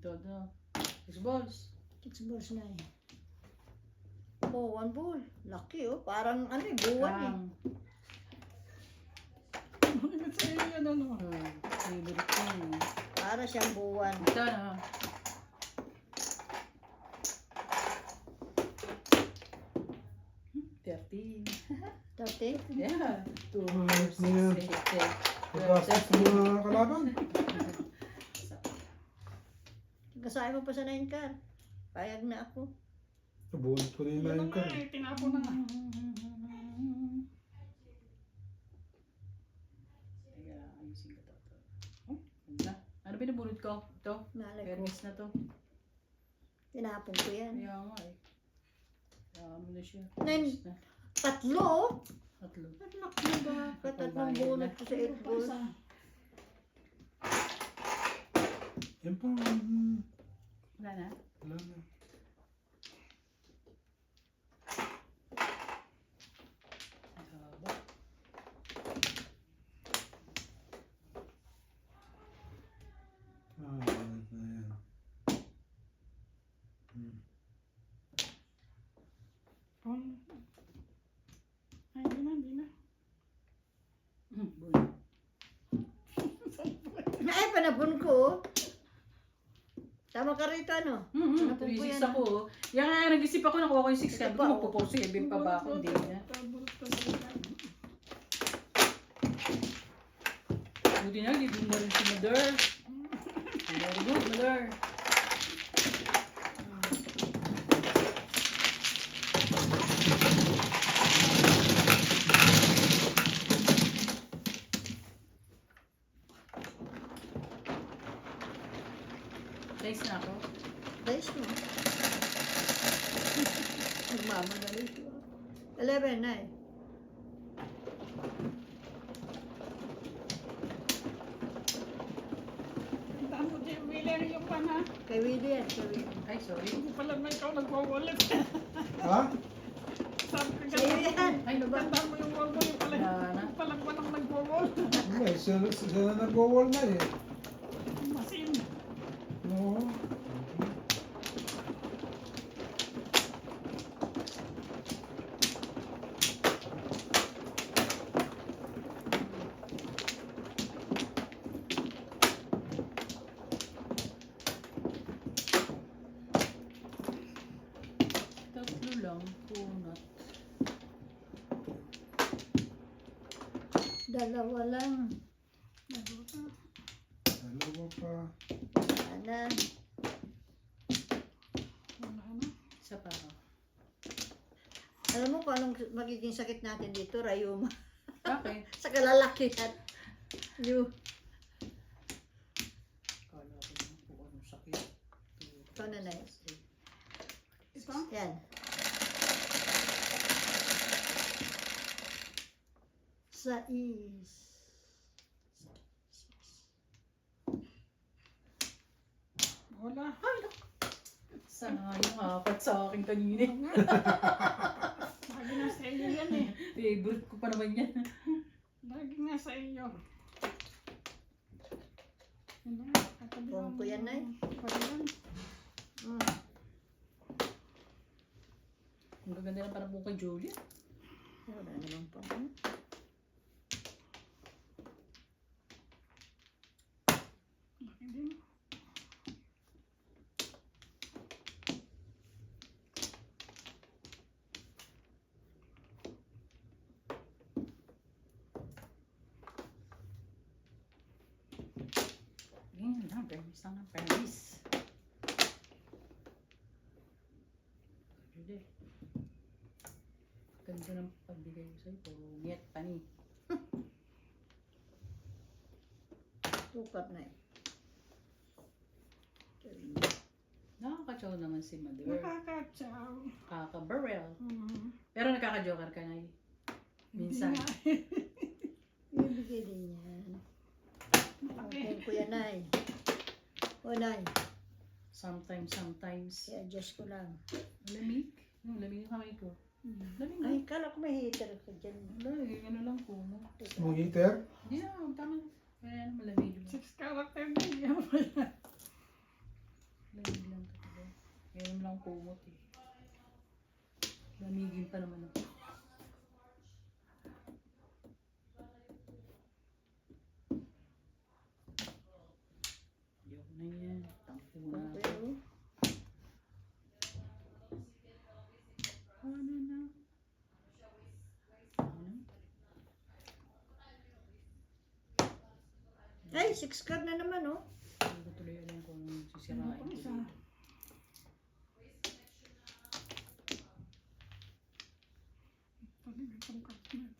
Todo. Six balls. Six balls na eh. Oh, one ball. Laki oh. Parang ano eh, buwan eh. Bakit sa'yo yan ano? Favorite ko. Para siyang buwan. Ito na. Hmm, 13. 30? Yeah. 2, Ayos na yan. 6, 8, Pagkasok sa mga kalaban. Kasama mo pa sa 9 car. Payag na ako. Nabuhat ko na yung Yan line na ko. nga eh, tinapon na nga. Teka, ayusin ko to. Oh, ganda. Ano binubunod ko? Ito? Malay ko. Fairness na to. Tinapon ko yan. Kaya nga eh. Kaya mo na siya. Nine. Fairness na. Tatlo oh. Tatlo. Anak na ba? Katatlong bunot ko sa 8 balls. Yan pa. Wala na? Wala na. Ang haba. Yan na yan. Ay, hindi na. Bunod. Ay, panapon ko oh. Tama ka rito ano? Napon ko 3-6 yan, ako. Yan nga, nag-isip ako, nakuha ko yung 6 Ito card. pa, Kung magpo-4-7 pa ba ako? Hindi na. Buti na, hindi mo rin si Mother. Very good, Mother. Guys na ako. Guys mo. Nagmamadali ko. 11 na eh. Tandaan mo, Jim Wheeler, yung pan ha. Kay Willie yan. Kay Willie. Ay, sorry. Hindi pala na ikaw nagwawalit. Ha? Sabi ka Sa'yo ganun. yan. Ay, ano ba? Tandaan mo yung wall mo, yung pala. Wala na. Yung pala walang nagwawal. Hindi, siya na nag-wall na eh. Masin. Oo. Tatlo lang. Punot. Dalawa lang. Dalawa pa. Wala na. Wala na. Isa pa ako. Alam mo kung anong magiging sakit natin dito, rayuma. Bakit? Sa kalalakihan. Yung, Kala ko na po anong sakit. ikaw na na yun. Ito? Yan. Sais. Wala. Sana yung apat sa akin kanina. Lagi na sa iyo yan eh. Favorite ko pa naman yan. Lagi na sa iyo. Yan na, katabi Buwan lang ko yan, Nay. Parilan. Mm. Ang gaganda lang parang mukha Julia. Wala naman pa. Laki din. Yan lang, permis lang ng permis. Pwede. Ganda ng pagbigay ko sa'yo. Puro ngit, pani. Tukat na eh. Nakaka-chow naman si Mother. Nakakatsaw. Kaka-barrel. Hmm. Pero nakaka-joker ka na minsan. Bibigay din yan. Okay, Kuya Nay. O Nay, Sometimes. i-adjust ko lang. Lamig? Yung lamig yung kamay ko. Lamig na. Ay, kala ko may heater ka dyan. Wala eh, ano lang po. No? Small heater? Hindi na, tama. Kaya naman malamig. 6 character na yan. Lamig lang talaga. Kaya naman lang kumot eh. Lamigin pa naman ako. Yok na yan. Tampo na. Pero, Ano na? Ano? ay, 6 card na naman oh. Hindi ko tuloy alam kung sisirain ko. Isa. Paligid ang kartnet.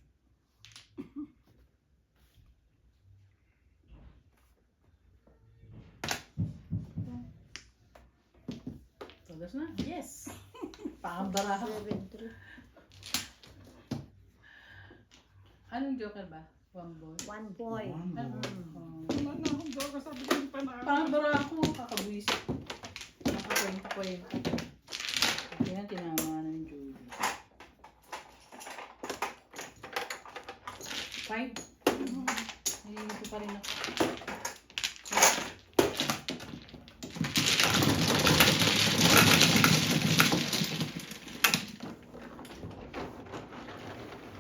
Todas na? Yes! Pakambara ako. 7-3. Anong joker ba? One boy? 1 point. Ano? Wala na akong doga sa bigyan pa na. Pakambara ako. Kakabuis. Nakakwento-kwento. Kaya tinama na yung Judy. 5? Hindi ko pa rin ako.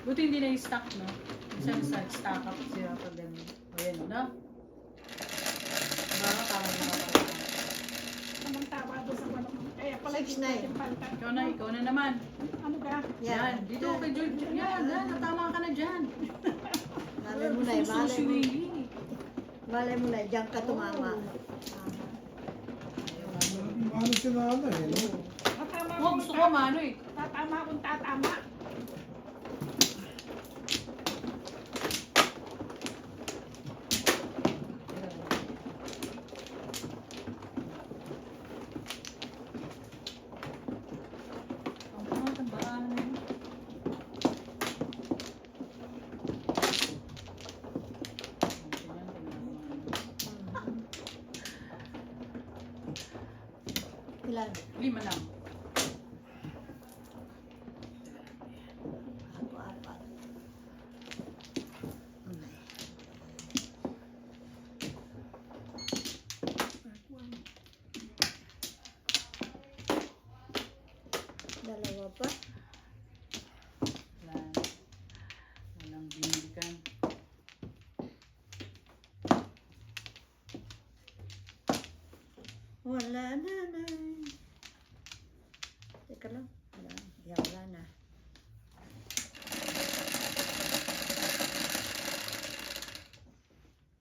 Buti hindi na yung stock, no? Isang stock up siya pag ganun. O yan, no? Parang nakapagod. Anong tama doon sa manok? Kaya pala 6-9. Ikaw na naman. Ano ba? Yan, dito kay George. Yan, natama ka na dyan. Malay mo na eh, Gusto malay si mo. Willie. Malay mo na, diyan ka tumama. Ano si nanay, no? Tatama Oh, akong gusto ko mano eh. tatama akong tatama. Ang pangat ang baan na yun. Ilan? 5 lang. Ako, 4. Dalawa pa. Walang binilikan. Wala na na. Teka lang. Wala. Yeah, wala na.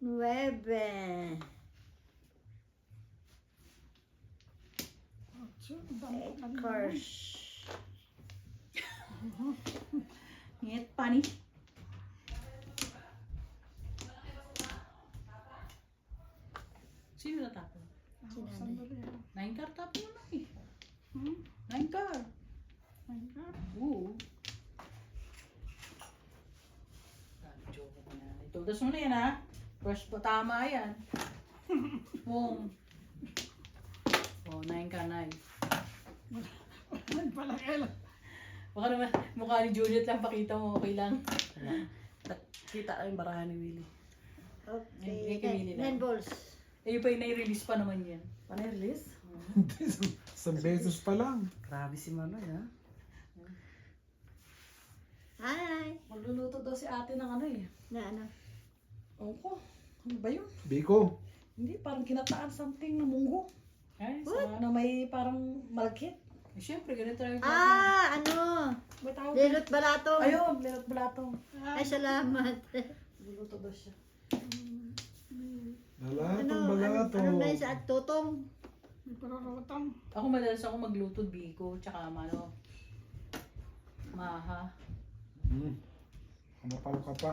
Nuebe. Eight cars. Ngit, pani. Sino natapon? Sandali. 9 car tapon na eh. Hmm? 9 car. Ay, ka. Oo. Joke ko na. Itudas mo na yan ha. First pa tama yan. Boom. Oh, 9 ka, 9. Ay, pala kailan. Baka naman mukha ni Juliet lang pakita mo, okay lang. Kita yung barahan ni Willie. Hindi Okay. kay Willie lang. 9 balls. Eh, yung pa yung nai-release pa naman yan. Paano yung release? Isang beses pa lang. Grabe si Manoy, ha? Hi. Magluluto daw si ate ng ano eh. Na ano? Ewan ko. Ano ba yun? Biko. Hindi, parang ginataan something na munggo. Ay, Na may parang malagkit. eh, syempre, ganito lang yung Ano? May tawag. Lilot balato. Ayun, meron balato. Ay, salamat. Magluluto daw siya. Lahat Ano, ang balato. ano na yun sa tutong? May pararotang. Ako madalas ako magluto biko, tsaka ano, maha. Kumapal ka pa.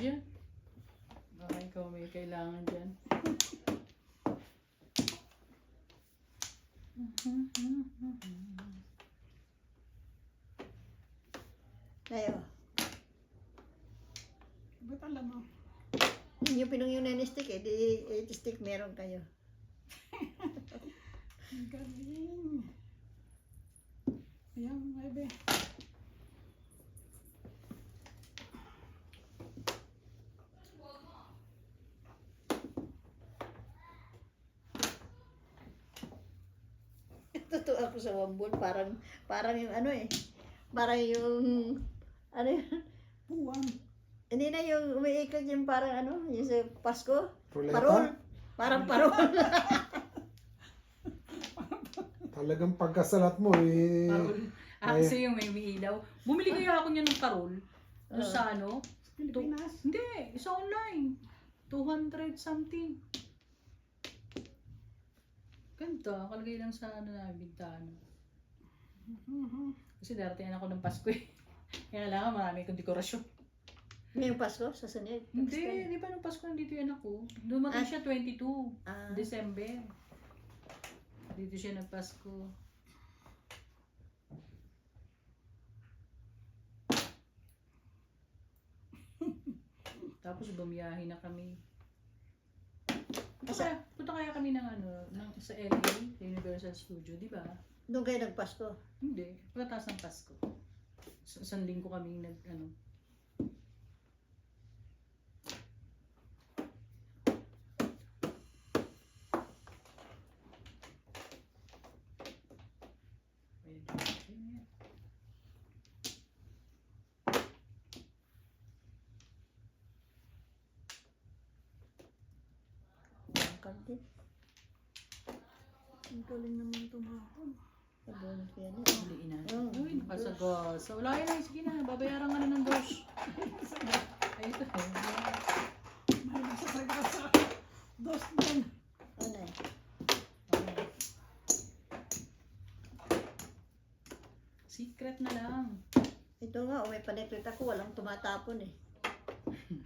Yan. Baka ikaw may kailangan dyan. Tayo. Ba't alam mo? Hindi nyo pinong yung stick eh. Di 8 stick meron kayo. Ang galing. Ayan, bebe. Totoo ako sa wambol. Parang yung ano eh. Parang yung ano yun? Puwang. Hindi na yung umiikot yung parang ano, yung sa Pasko. Ruleta? Parol. Parang parol. Talagang pagkasalat mo eh. Parol. Kasi yung may ilaw. Bumili kaya ako niya ng parol. Ano Oo. sa ano? Pilipinas. Hindi, sa online. 200 something. Ganda, kalagay lang sa ano na bintana. Kasi darating ako ng Pasko eh. Kaya lang marami akong dekorasyon. Ngayong Pasko, sa sunod. Hindi, di ba nung Pasko nandito yan ako? Dumating siya 22 Ah, December. Dito siya nagpasko. Tapos bumiyahe na kami. Punta kaya kami ng ano, sa LA, Universal Studio, di ba? doon kayo nagpasko. Hindi, pagkatapos ng Pasko. Isang linggo kami nag, ano. Ang kantin. Ang galing naman tumahon. Bonus yan eh. Hindi ina. Oh, Uy, nakasagos. So, wala yun. Sige na, babayaran ka na ng dos. Ay, ito. May nasasaga sa dos din. Ano eh. Secret na lang. Ito nga, may paneklit ako, walang tumatapon eh.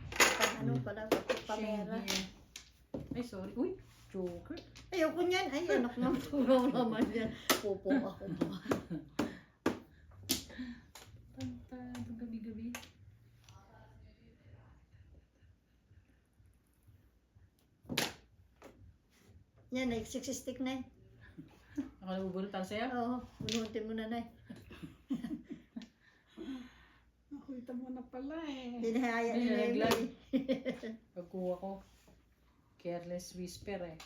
Pag ano pala, pamera. Shame. Ay, sorry. Uy, joker. Ayoko niyan. Ay, anak ng tugaw naman yan. Pupo ako ba? Tantad, gabi-gabi. Yan, like 6 stick na eh. Ako nabubulutan sa'yo? Oo, bunutin mo na na eh. Nakita mo na pala eh. Dinahaya Ay, ni Meme nalaglag. eh. Pagkuha ko, careless whisper eh.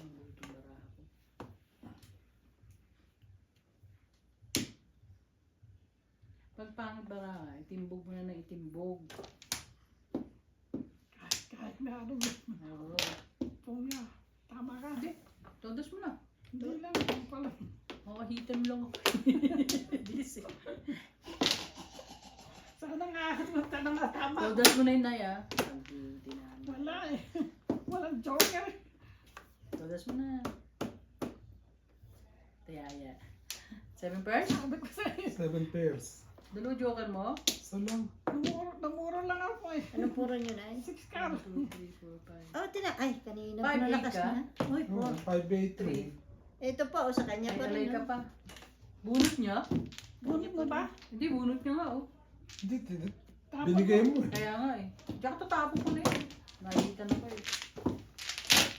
Ang lutong bara ako. Pag pangit bara ka, itimbog mo na ng itimbog. Kahit na ano, Oo. punya. Tama ka. Hindi, todos mo na. Hindi lang. Ang pala. Oo, hitam lang ako. Bilis eh. Sana nga. Sana nga tama. Todos mo na yun, Nay, ah. Hindi na. Wala eh. Walang joker. Todos mo na. Tiyaya. 7 pairs? Sabi ko sa'yo. 7 pairs. Dalawa joker mo? Isa lang. Namuro lang ako eh. Anong puro nyo na eh? 6 car. 1, 2, 3, 4, 5. Oh, ay, kanina Five, pa nalakas eight ka? na. Uy, Oh, 583. ito pa, o sa kanya Ay, pa alay rin. ka no? pa. Bunot niya? Bunot mo ba? Hindi, bunot niya nga, oh. Hindi. Tapos Binigay mo eh. Kaya nga eh. Tsaka tatapon ko na yun. Nakikita na ko eh.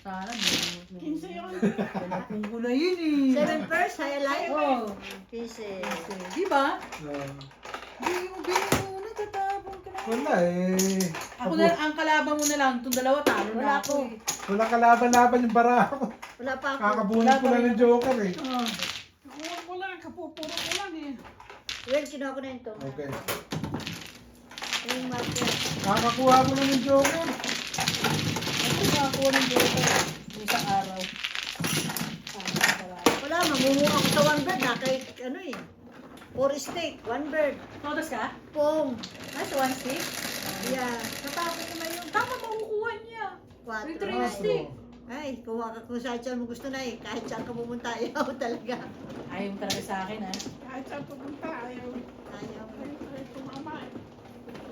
Sana, bunot mo. 15 yun. Tinapon ko na yun eh. 7 first, highlight. Oh. Pieces. Di ba? Ah, Hindi mo binuna, tatapon ka na. wala eh. Ako na, ang kalaban mo na lang, itong dalawa talo Wala na ako ako. eh. Wala kalaban-laban yung bara ako. Wala pa ako. Kakabunod ko lang ng joker eh. Kuha ko lang. Kapupuro ko lang eh. Well, kinuha ko na ito. Okay. Yung marker. Kakakuha ko lang ng joker. Ito nakakuha ng joker. Isang araw. Wala, mamungo ako sa one bed. Kahit ano eh. 4 stick, 1 bird. Todos ka? Pong. Sa one stick? Yeah. Natapos naman yung tama makukuha niya. 4. Yung 3 stick. Ay, kuha ka kung saan mo gusto na eh. Kahit saan ka pumunta, ayaw talaga. Ayaw mo talaga sa akin, ha? Kahit saan pupunta, ayaw. Ayaw. Ay, tumama eh.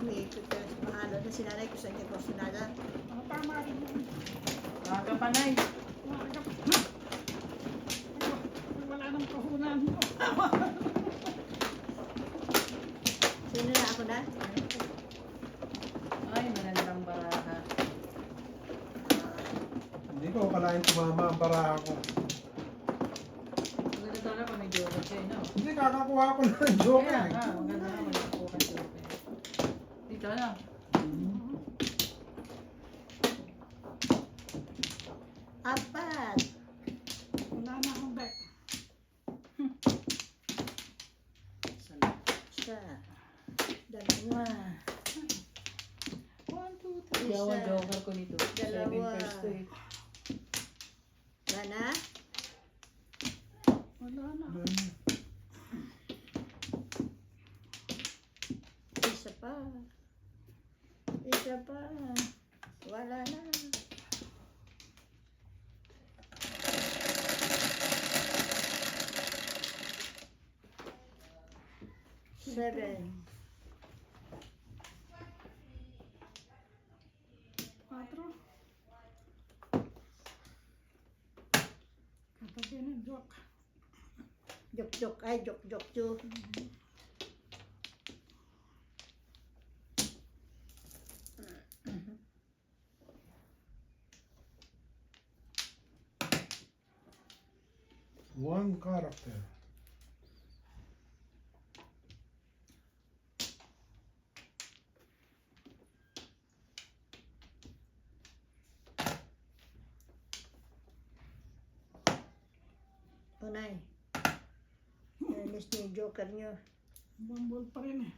Umiikot ka. Mahalo na sinanay ko sa inyo ko sinada. Tama rin yun. Mga kapanay. Umaga pa. Wala nang puhunan mo. Sino na ako na? Ay, magandang baraha. Hindi ko akalain tumama ang baraha ko. Maganda talaga pag may joker siya, no? Hindi, kakakuha ko na ng joker. Kaya nga, maganda nga magkakuha ka joker. Dito na. Apat. Wala na akong bet. Isa. Dalawa. 1, 2, 3. Yawa joker ko nito. 7 Dalawa. first to it. Wala. Wala na. Isa pa. Isa pa. Wala na. Seven. 4. Katabi ng joke. Jok-jok. Ay, jok-jok. One character. Unay. Namiss niyo yung joker niyo. Bumble pa rin eh.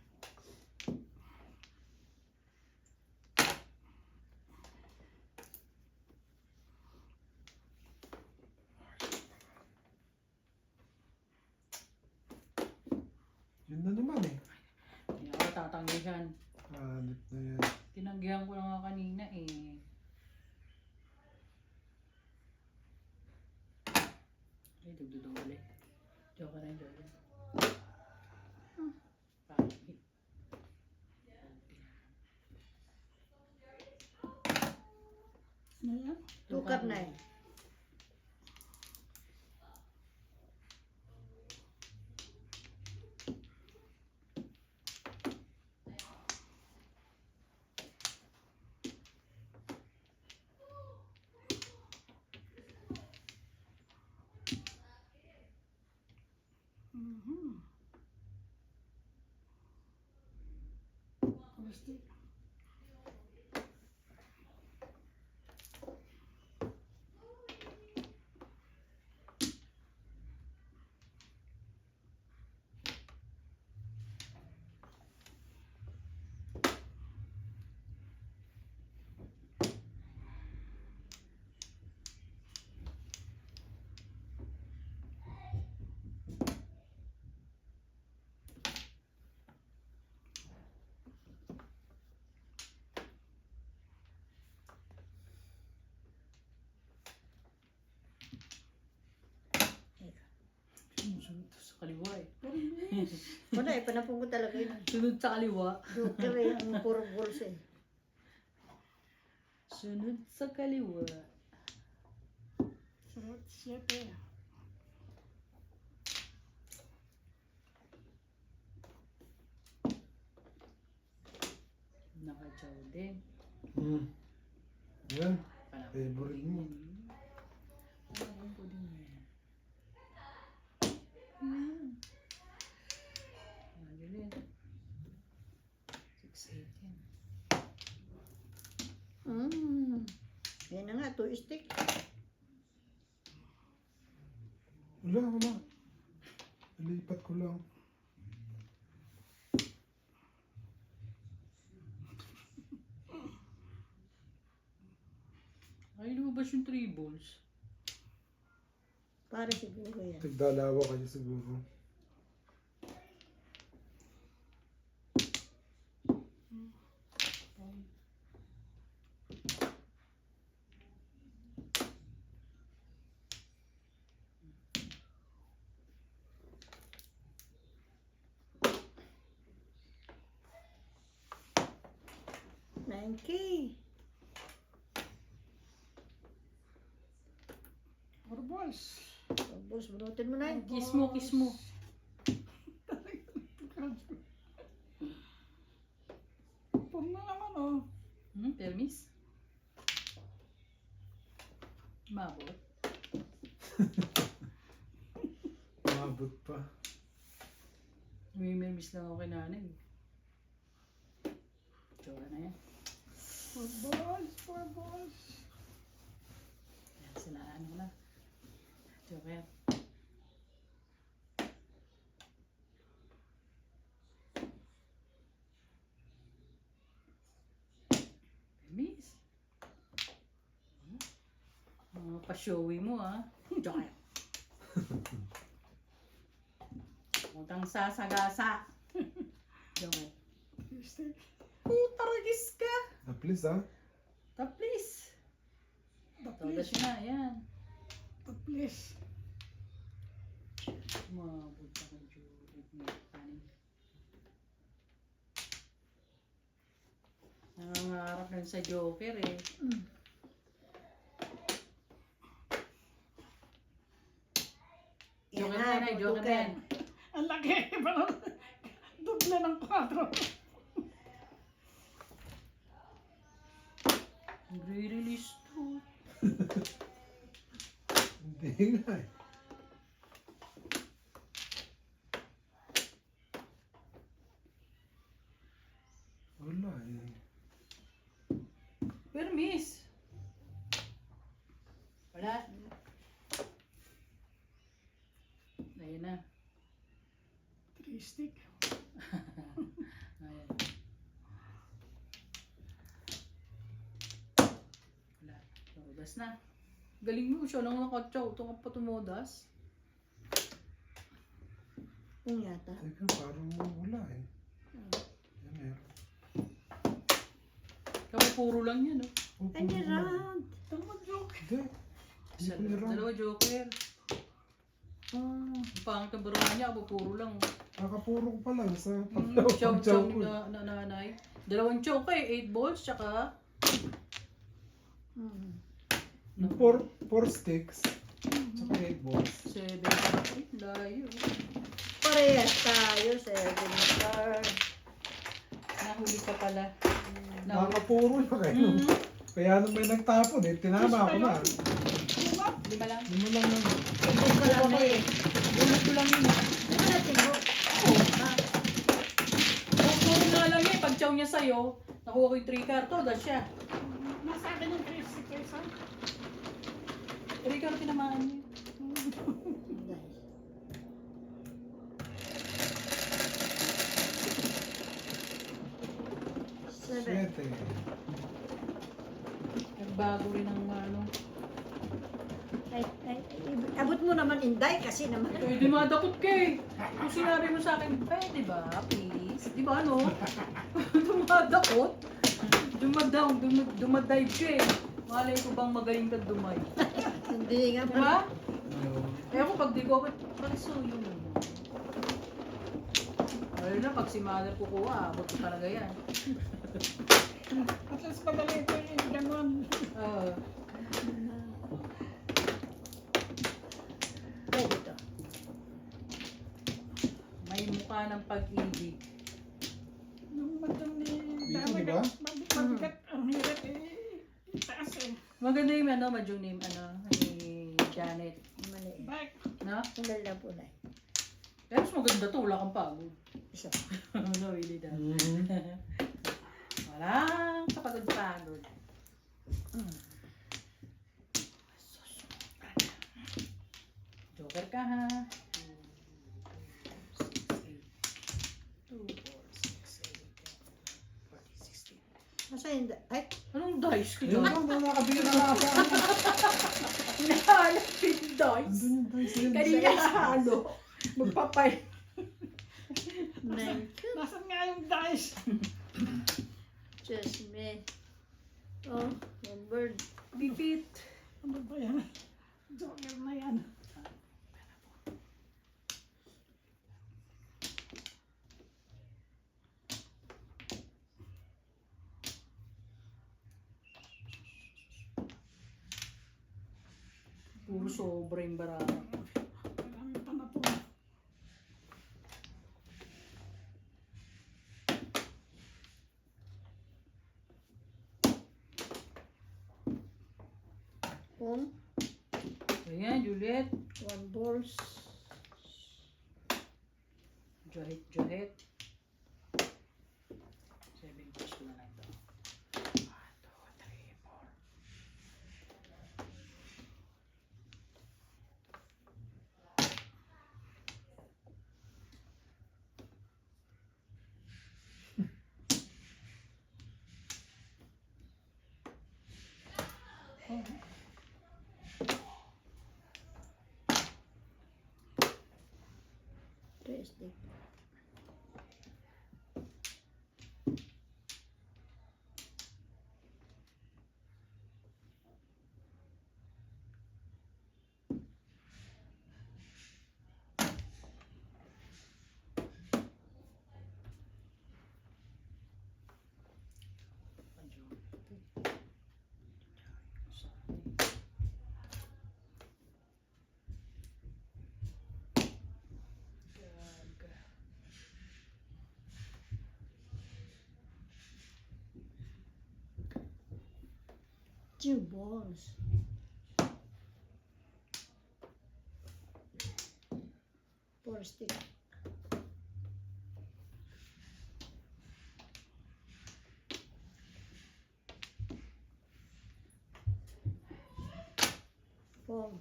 Yun na naman eh. Hindi ako tatanggihan. Hanip na yan. Tinanggihan ko na nga kanina eh. Ay, dugdudong ulit. Joker na joker. Pangit. Ano yan? Tukar na eh. Gusto. Sunod sa kaliwa eh. Wala eh, panapong ko talaga yun. Sunod sa kaliwa. Joker eh, ang puro balls eh. Sunod sa kaliwa. Sarot 7. Nakachaw din. Yan. Parang Favorite mo. Parang po din yan. Ano din? 6, 8 yan. Yan na nga, 2 stick. Wala. Nalipat ko lang. Ay, lumabas yung 3 balls. Para siguro yan. Tigdalawa kayo siguro. 10K. Four balls. Tapos, bunutin mo na yun. Kiss mo, kiss mo. Four na naman oh. Permis? Mabot. Umabot pa. May permis lang ako kay nanay. Tsura na yan. Four balls, four balls. Yan, sinaan mo na. Joker. Permis. Pa-showy mo ah. Joker. Utang sasagasa. Joker. Taragis ka. Please ah. Taplis. Taplis. Taplis na, yan. Taplis. Umabot ka ng Judith na panin. Nangangarap lang sa Joker eh. Yan Joker na, na yan, Joker na yan. Ang laki. Parang doble ng 4. Nagre-release to. Hindi nga eh. Wala eh. Permis. Wala. Ayun na. 3 stick. Ayan. Wala. Tumodas na. Galing mo siya lang nakatsaw. Ito ka pa tumodas. Yung yata. Teka, parang wala eh. Yan meron. Kaya puro lang yan, oh. Oh, Any puro na. round. Tama joke. Hindi. Hindi ko nira. Dalawa Joker. Ang pangit ang baruan niya, puro lang. Nakapuro ko pa lang sa Chow pagchaw ko. na nanay. Dalawang chow eh, 8 balls, tsaka... Yung 4 sticks. Tsaka 8 balls. 7. Ay, layo. Parehas tayo, 7 card. Nahuli ka pala. Nahuli. Nakapuro na kayo. Kaya nung may nagtapon eh, tinama ko na. 5 lang. Hindi mo lang naman. Tingog ka lang na eh. Ulit ko lang yun. Di ba na tingog? Puro nga lang eh, pag chow niya sa'yo, nakuha ko yung 3 card, todas siya. Nasa akin yung 3 stick kaysa. 3 card tinamaan niya. Seven. 7. Nagbago rin ang ano. Ay, abot mo naman Inday kasi naman. Ito, dumadakot ka eh. Kung sinabi mo sa akin, pwede ba, please? Di ba ano? Dumadakot? Dumadive ka eh. Malay ko bang magaling ka dumay? Hindi nga Diba? pa. Eh ako pag di ko ako, palisuyo mo. Lalo na pag si mother kukuha, abot ko talaga yan. At least madali ito yung ganun. Pwede to. May mukha ng pag-ibig. Nung madam ni Dito, di ba? Mabigat ang hirap eh. Itaas eh. Maganda yung ano, madyong name, ano, ni Janet. Mali. Back. No? Tanggal na po na. Pero mas maganda to, wala kang pagod. Isa. No, really that. Walang kapagod-pagod. Joker ka ha. 2, 4, 6, 8, 10, 16. Masa hindi? Ay, Anong dice ko Yun dyan? lang, nakakabili na nga ako. Hinahanap yung dice. Andun yung dice yun. Kanina halo. Magpapay. nine. Nasaan nga yung dice? Just me. Oh, one bird. Bipit. Ano ba yan? Joker na yan. Puro sobra yung barako. Marami pa na po. Kung Ayan, Juliet. 1 balls. Jahet. 7 balls ko na lang ito. 1, 2, 3, 4. Interesting. Two balls. Four stick. Four.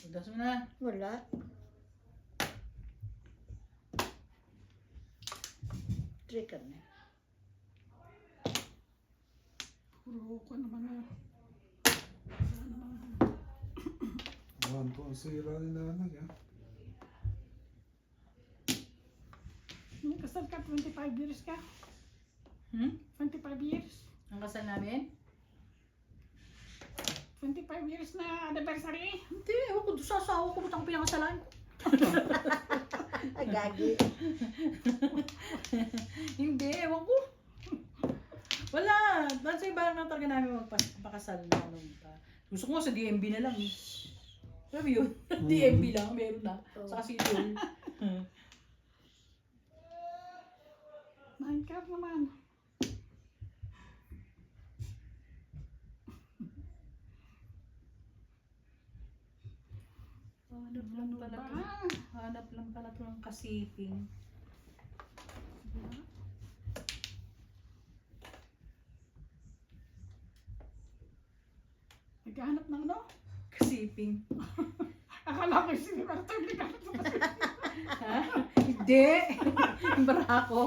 Udas mo na. Wala. Three ka na. Puro ko naman na. One po ang sira ni nanay, ha? Nung kasal ka, 25 years ka? 25 years? Ang kasal namin? 25 years na anniversary? Hindi, ewan ko. Doon sa asawa ko, ba't ang pinakasalan? Agagi. Hindi, ewan ko. Wala. Dahil sa iba na talaga namin magpakasal na ano pa. Gusto ko sa DMB na lang eh. Sabi yun, DMB lang, meron na. Sa City. Minecraft naman. Hanap lang pala to. Hanap lang pala to ng kasiping. Naghahanap ng ano? Kasiping. Akala ko yung sinibarto yung naghahanap ng kasi. Ha? Hindi. Yung barako.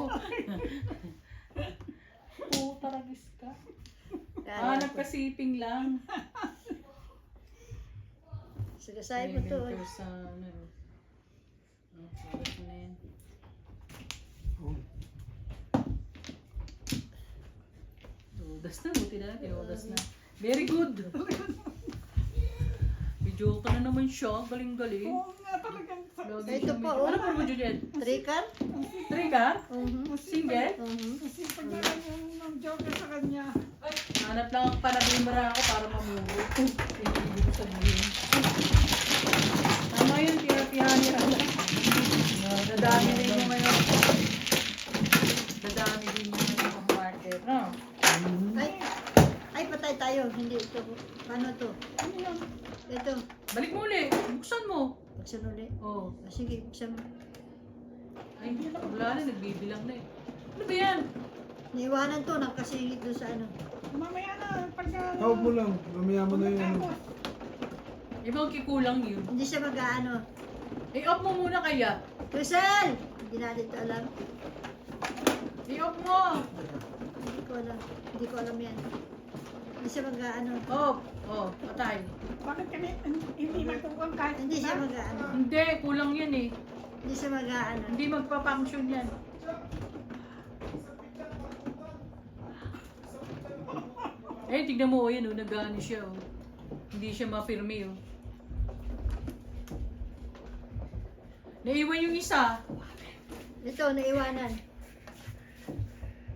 Oo, taragis ka. Hanap kasiping lang. Sagasay mo to. Ito sa ano. Sagot mo na yan. Oh. Udas na, buti na lang. Udas na. Very good. Medyo ka na naman siya. Galing-galing. Oo nga talagang. Lagi Ito siya pa, medyo- oh. Ano pa mo, Juliet? Three ka? Trigger? Single? Kasi pag nalang yung joker sa kanya. Hanap lang ang panabimara ako para mamuro. Hindi ko sabihin. Tama yun, tira-tirahan nila. Dadami rin mo ngayon. Dadami din mo ngayon sa market. No? Ay, patay tayo. Hindi ito. Paano to? Ano yun? Ito. Balik mo ulit. Buksan mo. Buksan ulit. Oh. Sige, buksan mo. Ay, wala na. Nagbibilang na eh. Ano ba yan? Niiwanan to. Nakasingit doon sa ano. Mamaya na. Pagka... Tawag mo lang. Mamaya mo na yun. Tapos, Ibang kikulang yun. Hindi siya mag-ano. I-off mo muna kaya. Rizal! Hindi natin ito alam. I-off mo. Hindi ko alam. Hindi ko alam yan. Hindi siya mag-ano. Off. Oh, patay. bakit kami hindi matuwang kahit Hindi siya mag-ano. Hindi, kulang yan eh. Hindi siya mag-ano. Hindi magpa-function yan. Eh, tignan mo, yan oh, nag-ano siya oh. Hindi siya mapirme oh. Naiwan yung isa. Ito, naiwanan.